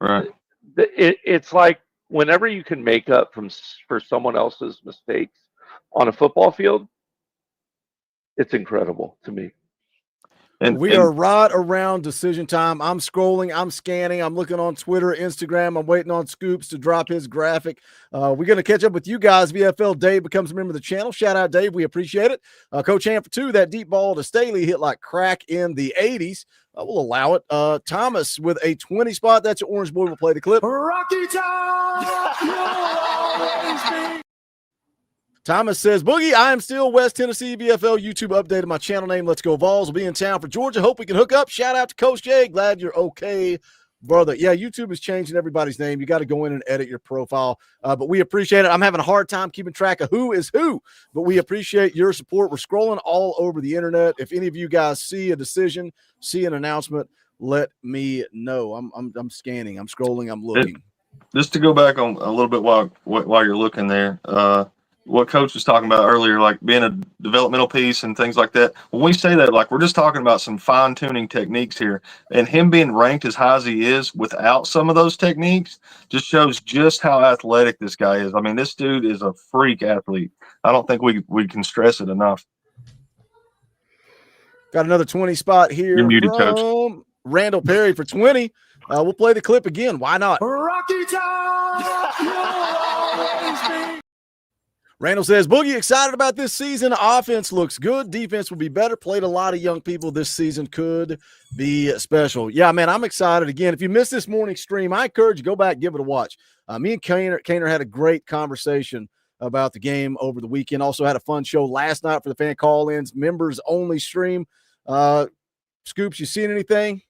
Right. It's like whenever you can make up for someone else's mistakes on a football field, it's incredible to me. And We are right around decision time. I'm scrolling, I'm scanning, I'm looking on Twitter, Instagram. I'm waiting on Scoops to drop his graphic. We're going to catch up with you guys. VFL Dave becomes a member of the channel. Shout out, Dave. We appreciate it. Coach Ham for 2, that deep ball to Staley hit like crack in the 80s. We'll allow it. Thomas with a 20 spot. That's your Orange Boy. Will play the clip. Rocky Top! Thomas says, Boogie, I am still West Tennessee VFL. YouTube updated my channel name. Let's go Vols. Will be in town for Georgia. Hope we can hook up. Shout out to Coach Jay. Glad you're okay, brother. Yeah, YouTube is changing everybody's name. You got to go in and edit your profile. But we appreciate it. I'm having a hard time keeping track of who is who, but we appreciate your support. We're scrolling all over the internet. If any of you guys see a decision, see an announcement, let me know. I'm scanning. I'm scrolling. I'm looking. Just to go back on a little bit while you're looking there, what Coach was talking about earlier, like being a developmental piece and things like that. When we say that, like, we're just talking about some fine-tuning techniques here, and him being ranked as high as he is without some of those techniques just shows just how athletic this guy is. I mean, this dude is a freak athlete. I don't think we can stress it enough. Got another 20 spot here. You're muted, from Coach. Randall Perry for 20. We'll play the clip again. Why not? Rocky Top! Randall says, Boogie, excited about this season. Offense looks good. Defense will be better. Played a lot of young people this season. Could be special. Yeah, man, I'm excited. Again, if you missed this morning stream, I encourage you, go back, give it a watch. Me and Kaner had a great conversation about the game over the weekend. Also had a fun show last night for the fan call-ins, members only stream. Scoops, you seen anything?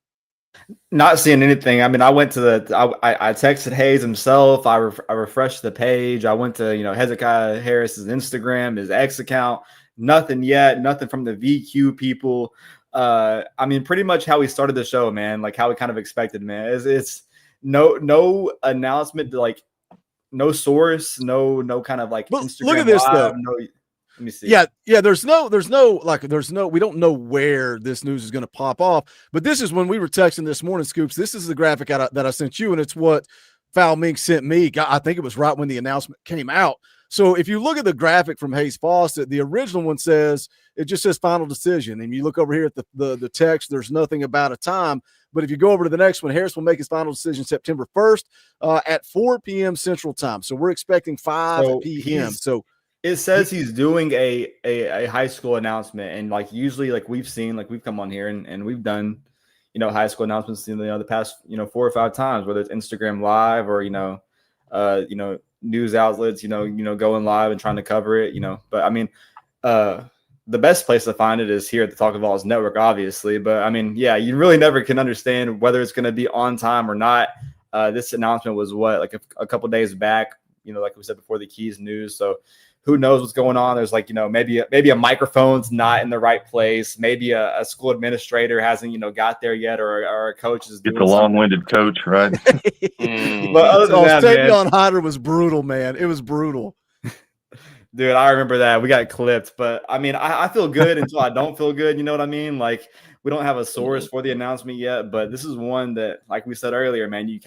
Not seeing anything. I mean, I went to I texted Hayes himself. I refreshed the page. I went to, Hezekiah Harris's Instagram, his X account. Nothing yet. Nothing from the VQ people. I mean, pretty much how we started the show, man. Like how we kind of expected, man. It's no announcement, like no source, no kind of like Instagram. Look at this live, though. Let me see. Yeah. There's no, we don't know where this news is going to pop off, but this is when we were texting this morning, Scoops. This is the graphic that I sent you, and it's what Foul Mink sent me. I think it was right when the announcement came out. So if you look at the graphic from Hayes Fawcett, the original one it just says final decision. And you look over here at the text, there's nothing about a time. But if you go over to the next one, Harris will make his final decision September 1st at 4 p.m. Central Time. So we're expecting 5 p.m. So it says he's doing a high school announcement, and like usually, like we've seen, like we've come on here and we've done, high school announcements, the past 4 or 5 times, whether it's Instagram Live or news outlets, going live and trying to cover it, But I mean, the best place to find it is here at the Talkin VAWLS network, obviously. But I mean, yeah, you really never can understand whether it's going to be on time or not. This announcement was like a couple days back, like we said before the Keys news. So who knows what's going on? There's like, maybe a microphone's not in the right place. Maybe a school administrator hasn't, got there yet, or a coach is doing Get the long-winded coach, right? But other than that, man, on Hyder was brutal, man. It was brutal. Dude, I remember that. We got clipped. But I mean, I feel good until I don't feel good. You know what I mean? Like, we don't have a source for the announcement yet, but this is one that, like we said earlier, man, you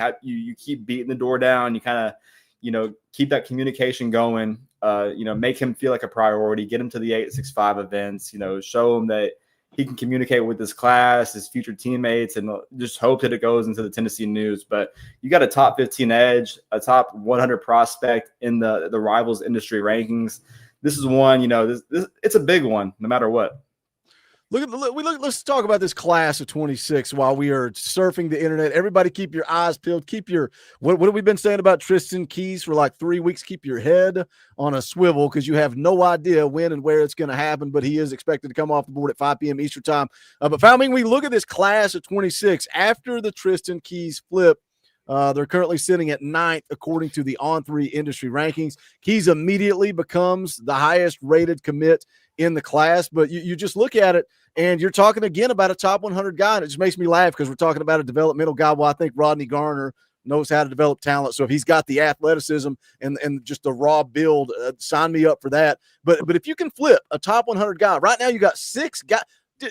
keep beating the door down. You kind of, keep that communication going. Make him feel like a priority, get him to the 865 events, show him that he can communicate with his class, his future teammates, and just hope that it goes into the Tennessee news. But you got a top 15 edge, a top 100 prospect in the Rivals industry rankings. This is one, this it's a big one, no matter what. Let's talk about this class of 26 while we are surfing the internet. Everybody keep your eyes peeled. Keep your, what have we been saying about Tristan Keys for like 3 weeks? Keep your head on a swivel because you have no idea when and where it's going to happen, but he is expected to come off the board at 5 p.m. Eastern time. But Founding, we look at this class of 26 after the Tristan Keys flip. They're currently sitting at 9th according to the On3 industry rankings. Keys immediately becomes the highest rated commit in the class, but you just look at it and you're talking again about a top 100 guy, and it just makes me laugh because we're talking about a developmental guy. Well, I think Rodney Garner knows how to develop talent. So if he's got the athleticism and just the raw build, sign me up for that. But if you can flip a top 100 guy right now, you got 6 guys.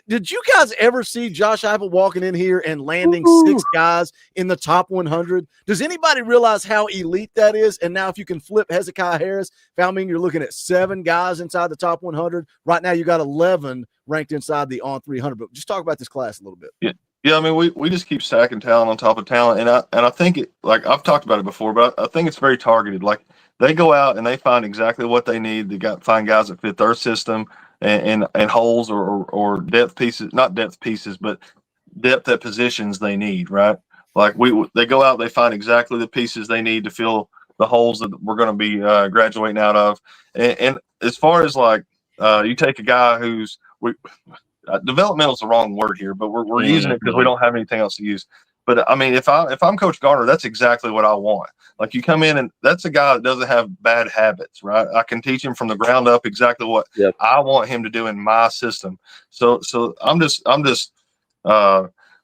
Did you guys ever see Josh Heupel walking in here and landing 6 guys in the top 100? Does anybody realize how elite that is? And now if you can flip Hezekiah Harris, you're looking at 7 guys inside the top 100. Right now you got 11 ranked inside the on 300. But just talk about this class a little bit. Yeah, I mean, we just keep stacking talent on top of talent, and I think it, like I've talked about it before, but I think it's very targeted. Like they go out and they find exactly what they need. They find guys that fit their system and holes or depth pieces, not depth pieces, but depth at positions they need. Right? Like they go out, they find exactly the pieces they need to fill the holes that we're going to be graduating out of. And as far as like you take a guy who's developmental is the wrong word here, but we're using it because we don't have anything else to use. But I mean, if I'm Coach Garner, that's exactly what I want. Like you come in and that's a guy that doesn't have bad habits, right? I can teach him from the ground up exactly what I want him to do in my system. So I'm just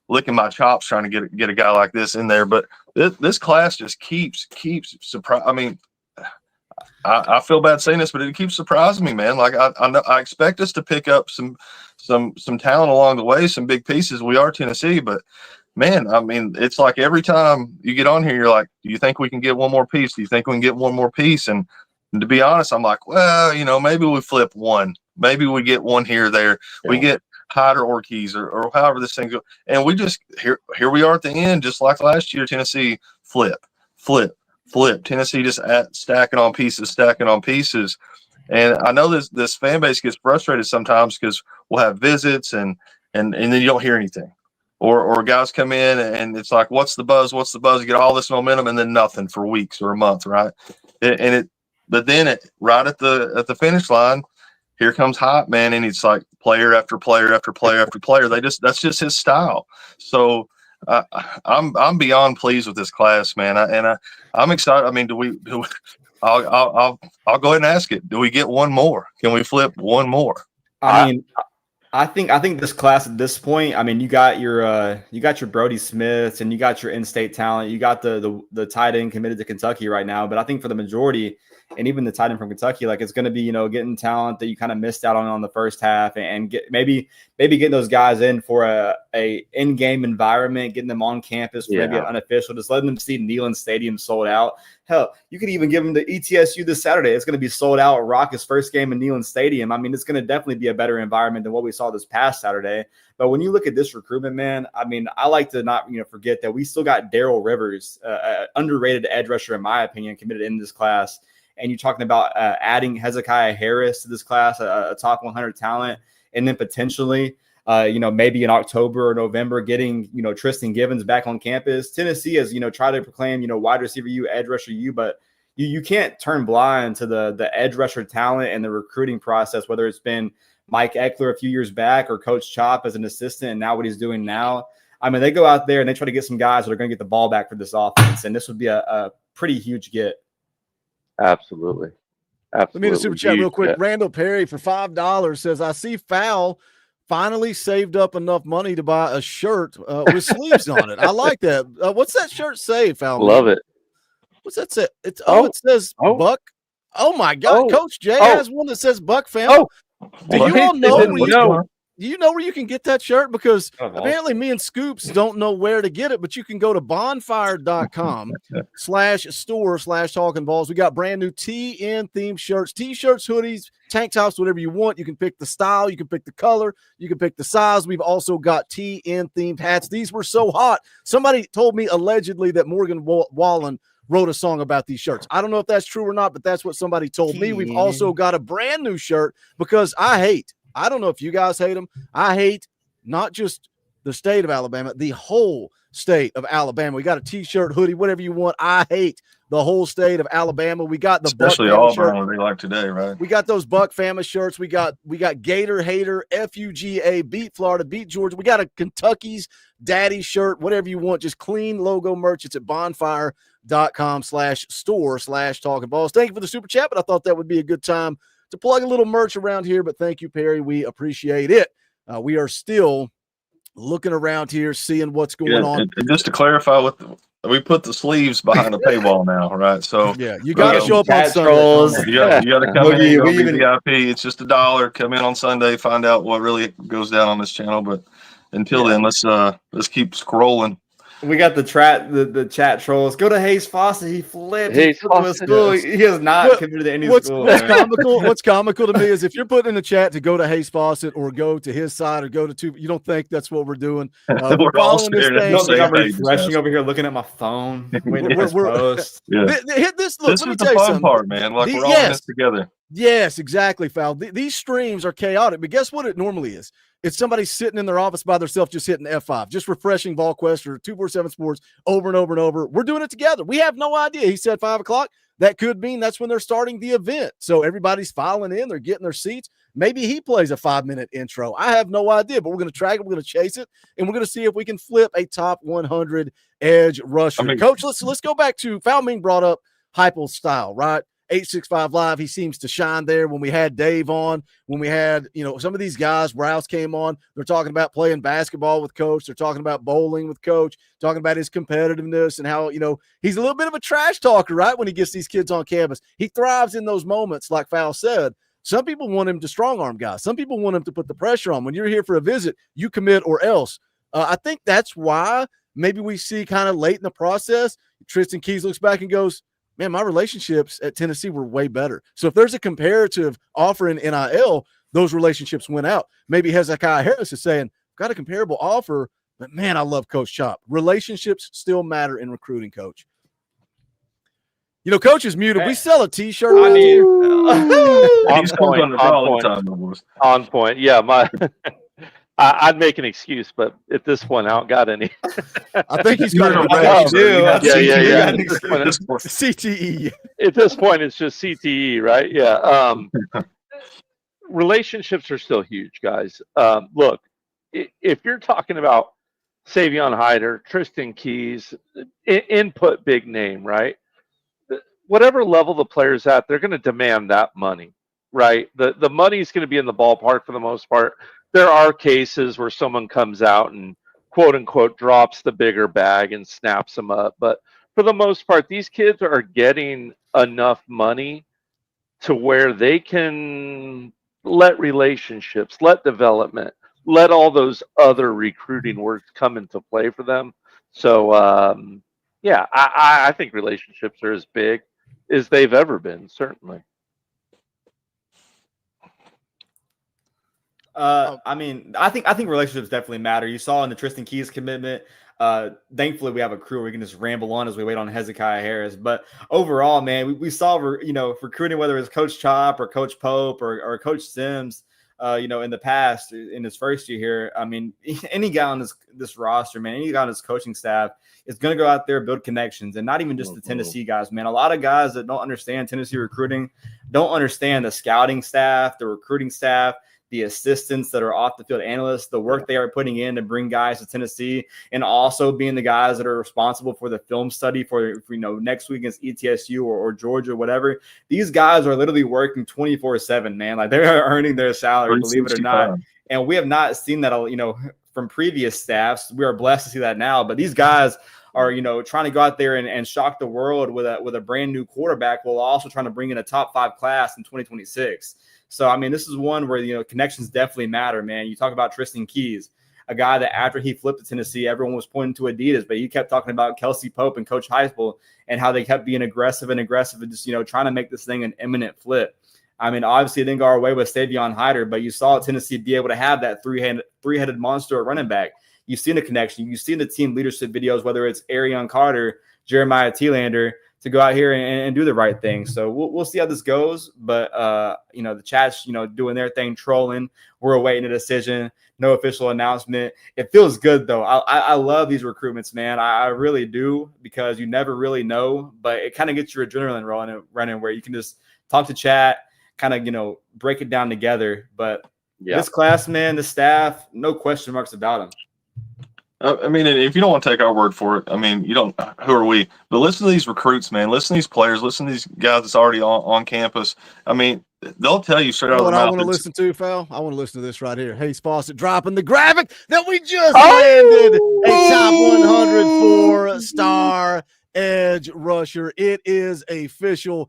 licking my chops trying to get a guy like this in there. But this class just keeps surprising. I mean, I feel bad saying this, but it keeps surprising me, man. Like I expect us to pick up some talent along the way, some big pieces. We are Tennessee, but man, I mean, it's like every time you get on here, you're like, do you think we can get one more piece? Do you think we can get one more piece? And to be honest, I'm like, well, maybe we flip one, maybe we get one here or there. Yeah. We get Hyder or Keys or however this thing goes, and we just here we are at the end, just like last year. Tennessee flip. Tennessee just stacking on pieces. And I know this fan base gets frustrated sometimes because we'll have visits and then you don't hear anything. Or guys come in and it's like, what's the buzz? You get all this momentum and then nothing for weeks or a month, right? But then right at the finish line, here comes Hype, man, and it's like player after player after player after player. That's just his style. So I'm beyond pleased with this class, man, I'm excited. I mean, I'll go ahead and ask it. Do we get one more? Can we flip one more? I mean, I think this class at this point, I mean, you got your Brody Smiths and you got your in-state talent. You got the tight end committed to Kentucky right now. But I think for the majority, and even the tight end from Kentucky, like it's going to be, getting talent that you kind of missed out on the first half, and get maybe getting those guys in for a in-game environment, getting them on campus for maybe an unofficial, just letting them see Neyland Stadium sold out. Hell, you could even give them the ETSU this Saturday. It's going to be sold out. Rock's first game in Neyland Stadium. I mean, it's going to definitely be a better environment than what we saw this past Saturday. But when you look at this recruitment, man, I mean, I like to not forget that we still got Darrell Rivers, underrated edge rusher in my opinion, committed in this class. And you're talking about adding Hezekiah Harris to this class, a top 100 talent, and then potentially, maybe in October or November, getting, Tristan Givens back on campus. Tennessee has, tried to proclaim, wide receiver you, edge rusher you, but you can't turn blind to the edge rusher talent and the recruiting process, whether it's been Mike Eckler a few years back or Coach Chop as an assistant and now what he's doing now. I mean, they go out there and they try to get some guys that are going to get the ball back for this offense, and this would be a pretty huge get. Absolutely. Let me do a super chat real quick. Randall Perry for $5 says, I see Fowl finally saved up enough money to buy a shirt with sleeves on it. I like that. What's that shirt say, Fowl? Love it. What's that say? It says Buck. Oh my God. Coach Jay has one that says Buck Family. Do you all know do you know where you can get that shirt? Because apparently me and Scoops don't know where to get it, but you can go to bonfire.com/store/Talkin VAWLS. We got brand new TN themed shirts, t-shirts, hoodies, tank tops, whatever you want. You can pick the style, you can pick the color, you can pick the size. We've also got TN themed hats. These were so hot. Somebody told me allegedly that Morgan Wallen wrote a song about these shirts. I don't know if that's true or not, but that's what somebody told me. We've also got a brand new shirt because I don't know if you guys hate them. I hate not just the state of Alabama, the whole state of Alabama. We got a t-shirt, hoodie, whatever you want. I hate the whole state of Alabama. We got the especially Buck Auburn, shirt. what they like today, right? We got those Buck Fama shirts. We got Gator Hater, FUGA, beat Florida, beat Georgia. We got a Kentucky's Daddy shirt, whatever you want, just clean logo merch. It's at bonfire.com/store/Talkin VAWLS. Thank you for the super chat, but I thought that would be a good time to plug a little merch around here. But thank you, Perry. We appreciate it. We are still looking around here, seeing what's going on. And just to clarify, we put the sleeves behind the paywall now, right? So yeah, you got to show up on Sunday. Trolls. You got to come in and go we be even- VIP. It's just $1. Come in on Sunday, find out what really goes down on this channel. But until then, let's keep scrolling. We got the chat trolls. Go to Hayes Fawcett. He flipped. Hayes He flipped to a Fawcett, school. yes. He has not committed to any school. What's comical to me is if you're putting in the chat to go to Hayes Fawcett or go to his side or go to you don't think that's what we're doing. We're all following this staring at thing. the Don't think I'm same page. refreshing over here looking at my phone. Waiting for this post. Yeah. Hit this. Look, This let me is tell the you fun something. part, man. Like we're all in this together. Yes, exactly, Foul. These streams are chaotic, but guess what it normally is? It's somebody sitting in their office by themselves just hitting F5, just refreshing VolQuest or 247 Sports over and over and over. We're doing it together. We have no idea. He said 5 o'clock. That could mean that's when they're starting the event. So everybody's filing in. They're getting their seats. Maybe he plays a 5-minute intro. I have no idea, but we're going to track it. We're going to chase it, and we're going to see if we can flip a top 100 edge rusher. Coach, let's go back to Foul Ming brought up Heupel's style, right? 865 Live, he seems to shine there. When we had Dave on, when we had, some of these guys, Rouse came on, they're talking about playing basketball with Coach. They're talking about bowling with Coach, talking about his competitiveness and how, he's a little bit of a trash talker, right? When he gets these kids on campus, he thrives in those moments, like Foul said. Some people want him to strong arm guys. Some people want him to put the pressure on. When you're here for a visit, you commit or else. I think that's why maybe we see kind of late in the process, Tristan Keys looks back and goes, man, my relationships at Tennessee were way better. So if there's a comparative offer in NIL, those relationships went out. Maybe Hezekiah Harris is saying, got a comparable offer, but man, I love Coach Chop. Relationships still matter in recruiting, Coach. Coach is muted. We sell a T-shirt. On point. Yeah, I'd make an excuse, but at this point, I don't got any. I think he's got Yeah. CTE. At this point, it's just CTE, right? Yeah. Relationships are still huge, guys. Look, if you're talking about Savion Hyder, Tristan Keys, input big name, right? Whatever level the player's at, they're going to demand that money, right? The money's going to be in the ballpark for the most part. There are cases where someone comes out and quote unquote drops the bigger bag and snaps them up. But for the most part, these kids are getting enough money to where they can let relationships, let development, let all those other recruiting works come into play for them. So, I think relationships are as big as they've ever been, certainly. I think relationships definitely matter. You saw in the Tristan Keys commitment. Thankfully, we have a crew where we can just ramble on as we wait on Hezekiah Harris. But overall, man, we saw recruiting, whether it's Coach Chop or Coach Pope or Coach Sims. In the past, in his first year here, I mean, any guy on this roster, man, any guy on his coaching staff is going to go out there, build connections, and not even just the Tennessee guys, man. A lot of guys that don't understand Tennessee recruiting don't understand the scouting staff, the recruiting staff, the assistants that are off the field analysts, the work they are putting in to bring guys to Tennessee, and also being the guys that are responsible for the film study for next week against ETSU or Georgia or whatever. These guys are literally working 24/7, man. Like, they're earning their salary, believe it or not. And we have not seen that, from previous staffs. We are blessed to see that now. But these guys are, trying to go out there and shock the world with a brand new quarterback, while also trying to bring in a top 5 class in 2026. So, I mean, this is one where, connections definitely matter, man. You talk about Tristan Keys, a guy that after he flipped to Tennessee, everyone was pointing to Adidas, but he kept talking about Kelsey Pope and Coach Heupel and how they kept being aggressive and just, trying to make this thing an imminent flip. I mean, obviously it didn't go our way with Savion Hyder, but you saw Tennessee be able to have that three-headed monster at running back. You've seen the connection. You've seen the team leadership videos, whether it's Arion Carter, Jeremiah Thielander, to go out here and do the right thing. So we'll see how this goes. But the chat's doing their thing, trolling. We're awaiting a decision. No official announcement. It feels good though. I love these recruitments, man. I really do, because you never really know. But it kind of gets your adrenaline running where you can just talk to chat, kind of break it down together. But this class, man, the staff, no question marks about them. I mean, if you don't want to take our word for it, I mean, you don't. Who are we? But listen to these recruits, man. Listen to these players. Listen to these guys that's already on campus. I mean, they'll tell you straight out of their mouth. What I want to listen to, Fowl? I want to listen to this right here. Hayes Fawcett dropping the graphic that we just landed a top 100 4-star edge rusher. It is official.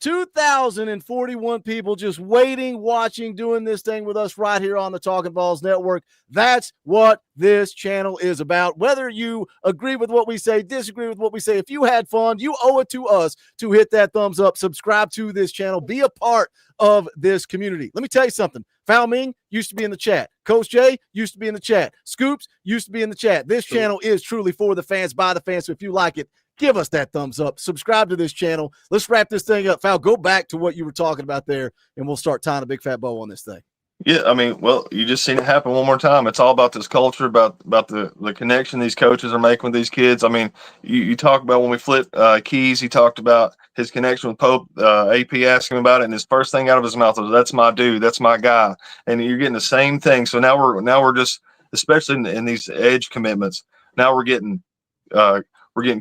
2,041 people just waiting, watching, doing this thing with us right here on the Talkin VAWLS Network. That's what this channel is about. Whether you agree with what we say, disagree with what we say, if you had fun, you owe it to us to hit that thumbs up, subscribe to this channel, be a part of this community. Let me tell you something. Foul Ming used to be in the chat. Coach Jay used to be in the chat. Scoops used to be in the chat. This channel is truly for the fans, by the fans. So if you like it, give us that thumbs up. Subscribe to this channel. Let's wrap this thing up. Foul, go back to what you were talking about there, and we'll start tying a big fat bow on this thing. Yeah, I mean, well, you just seen it happen one more time. It's all about this culture, about the connection these coaches are making with these kids. I mean, you talk about when we flipped Keys, he talked about his connection with Pope. AP asked him about it, and his first thing out of his mouth was, "That's my dude. That's my guy." And you're getting the same thing. So now we're just, especially in these edge commitments, now we're getting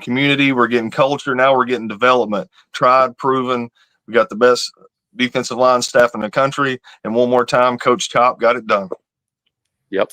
community, we're getting culture, now we're getting development. Tried, proven. We got the best defensive line staff in the country, and one more time, Coach Chop got it done. Yep.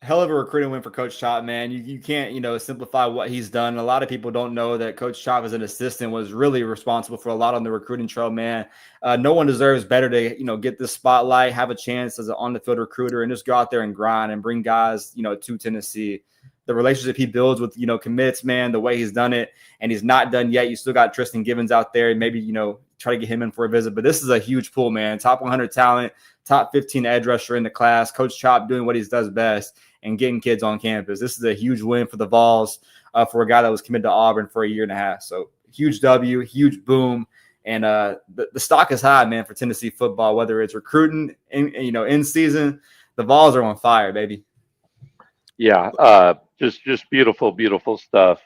Hell of a recruiting win for Coach Chop, man. You can't, simplify what he's done. A lot of people don't know that Coach Chop as an assistant was really responsible for a lot on the recruiting trail, man. No one deserves better to, get this spotlight, have a chance as an on-the-field recruiter, and just go out there and grind and bring guys, to Tennessee. The relationship he builds with, commits, man, the way he's done it, and he's not done yet. You still got Tristan Gibbons out there, and maybe, try to get him in for a visit. But this is a huge pool, man. Top 100 talent, top 15 edge rusher in the class. Coach Chop doing what he does best and getting kids on campus. This is a huge win for the Vols, for a guy that was committed to Auburn for a year and a half. So huge W, huge boom. And the stock is high, man, for Tennessee football, whether it's recruiting, in season. The Vols are on fire, baby. Yeah, just beautiful, beautiful stuff.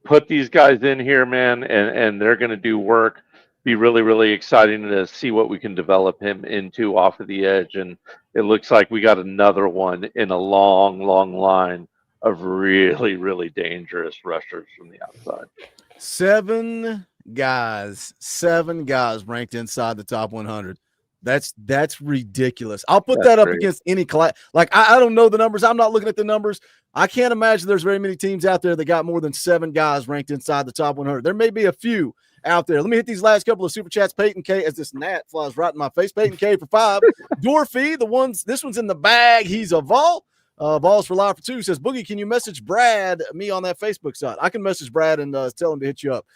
Put these guys in here, man, and they're going to do work. Be really, really exciting to see what we can develop him into off of the edge. And it looks like we got another one in a long, long line of really, really dangerous rushers from the outside. 7 guys ranked inside the top 100. That's ridiculous. I'll put that up against any class. Like, I don't know the numbers. I'm not looking at the numbers. I can't imagine there's very many teams out there that got more than 7 guys ranked inside the top 100. There may be a few out there. Let me hit these last couple of super chats. Peyton K, as this gnat flies right in my face. Peyton K for 5. Dorothy, this one's in the bag. He's a Vol. Vols for live for 2 says, Boogie, can you message Brad, me on that Facebook side? I can message Brad and tell him to hit you up.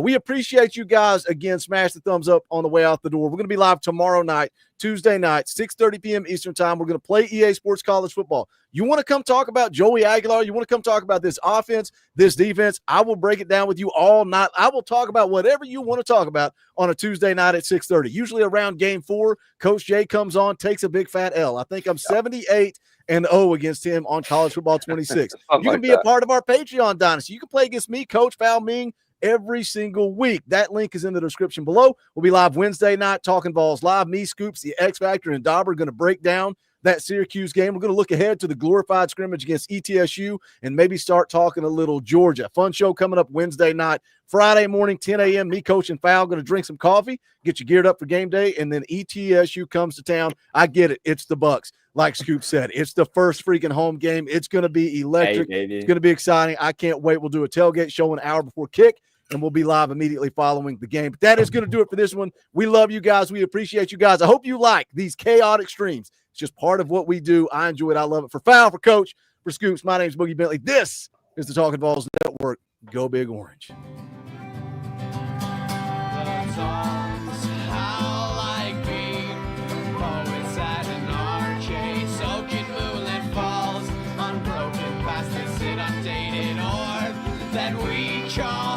We appreciate you guys. Again, smash the thumbs up on the way out the door. We're going to be live tomorrow night, Tuesday night, 6:30 p.m. Eastern time. We're going to play EA Sports College Football. You want to come talk about Joey Aguilar? You want to come talk about this offense, this defense? I will break it down with you all night. I will talk about whatever you want to talk about on a Tuesday night at 6:30. Usually around game 4, Coach Jay comes on, takes a big fat L. I think I'm 78-0 against him on College Football 26. You can be a part of our Patreon dynasty. You can play against me, Coach Foul Ming, every single week. That link is in the description below. We'll be live Wednesday night, Talkin VAWLS live. Me, Scoops, the X Factor, and Dauber are going to break down that Syracuse game. We're going to look ahead to the glorified scrimmage against ETSU and maybe start talking a little Georgia. Fun show coming up Wednesday night. Friday morning, 10 a.m., me, Coach, and Foul going to drink some coffee, get you geared up for game day, and then ETSU comes to town. I get it. It's the Bucks. Like Scoop said, it's the first freaking home game. It's going to be electric. Hey, it's going to be exciting. I can't wait. We'll do a tailgate show an hour before kick, and we'll be live immediately following the game. But that is going to do it for this one. We love you guys. We appreciate you guys. I hope you like these chaotic streams. It's just part of what we do. I enjoy it. I love it. For Foul, for Coach, for Scoops, my name is Boogie Bentley. This is the Talkin VAWLS Network. Go Big Orange. That we call.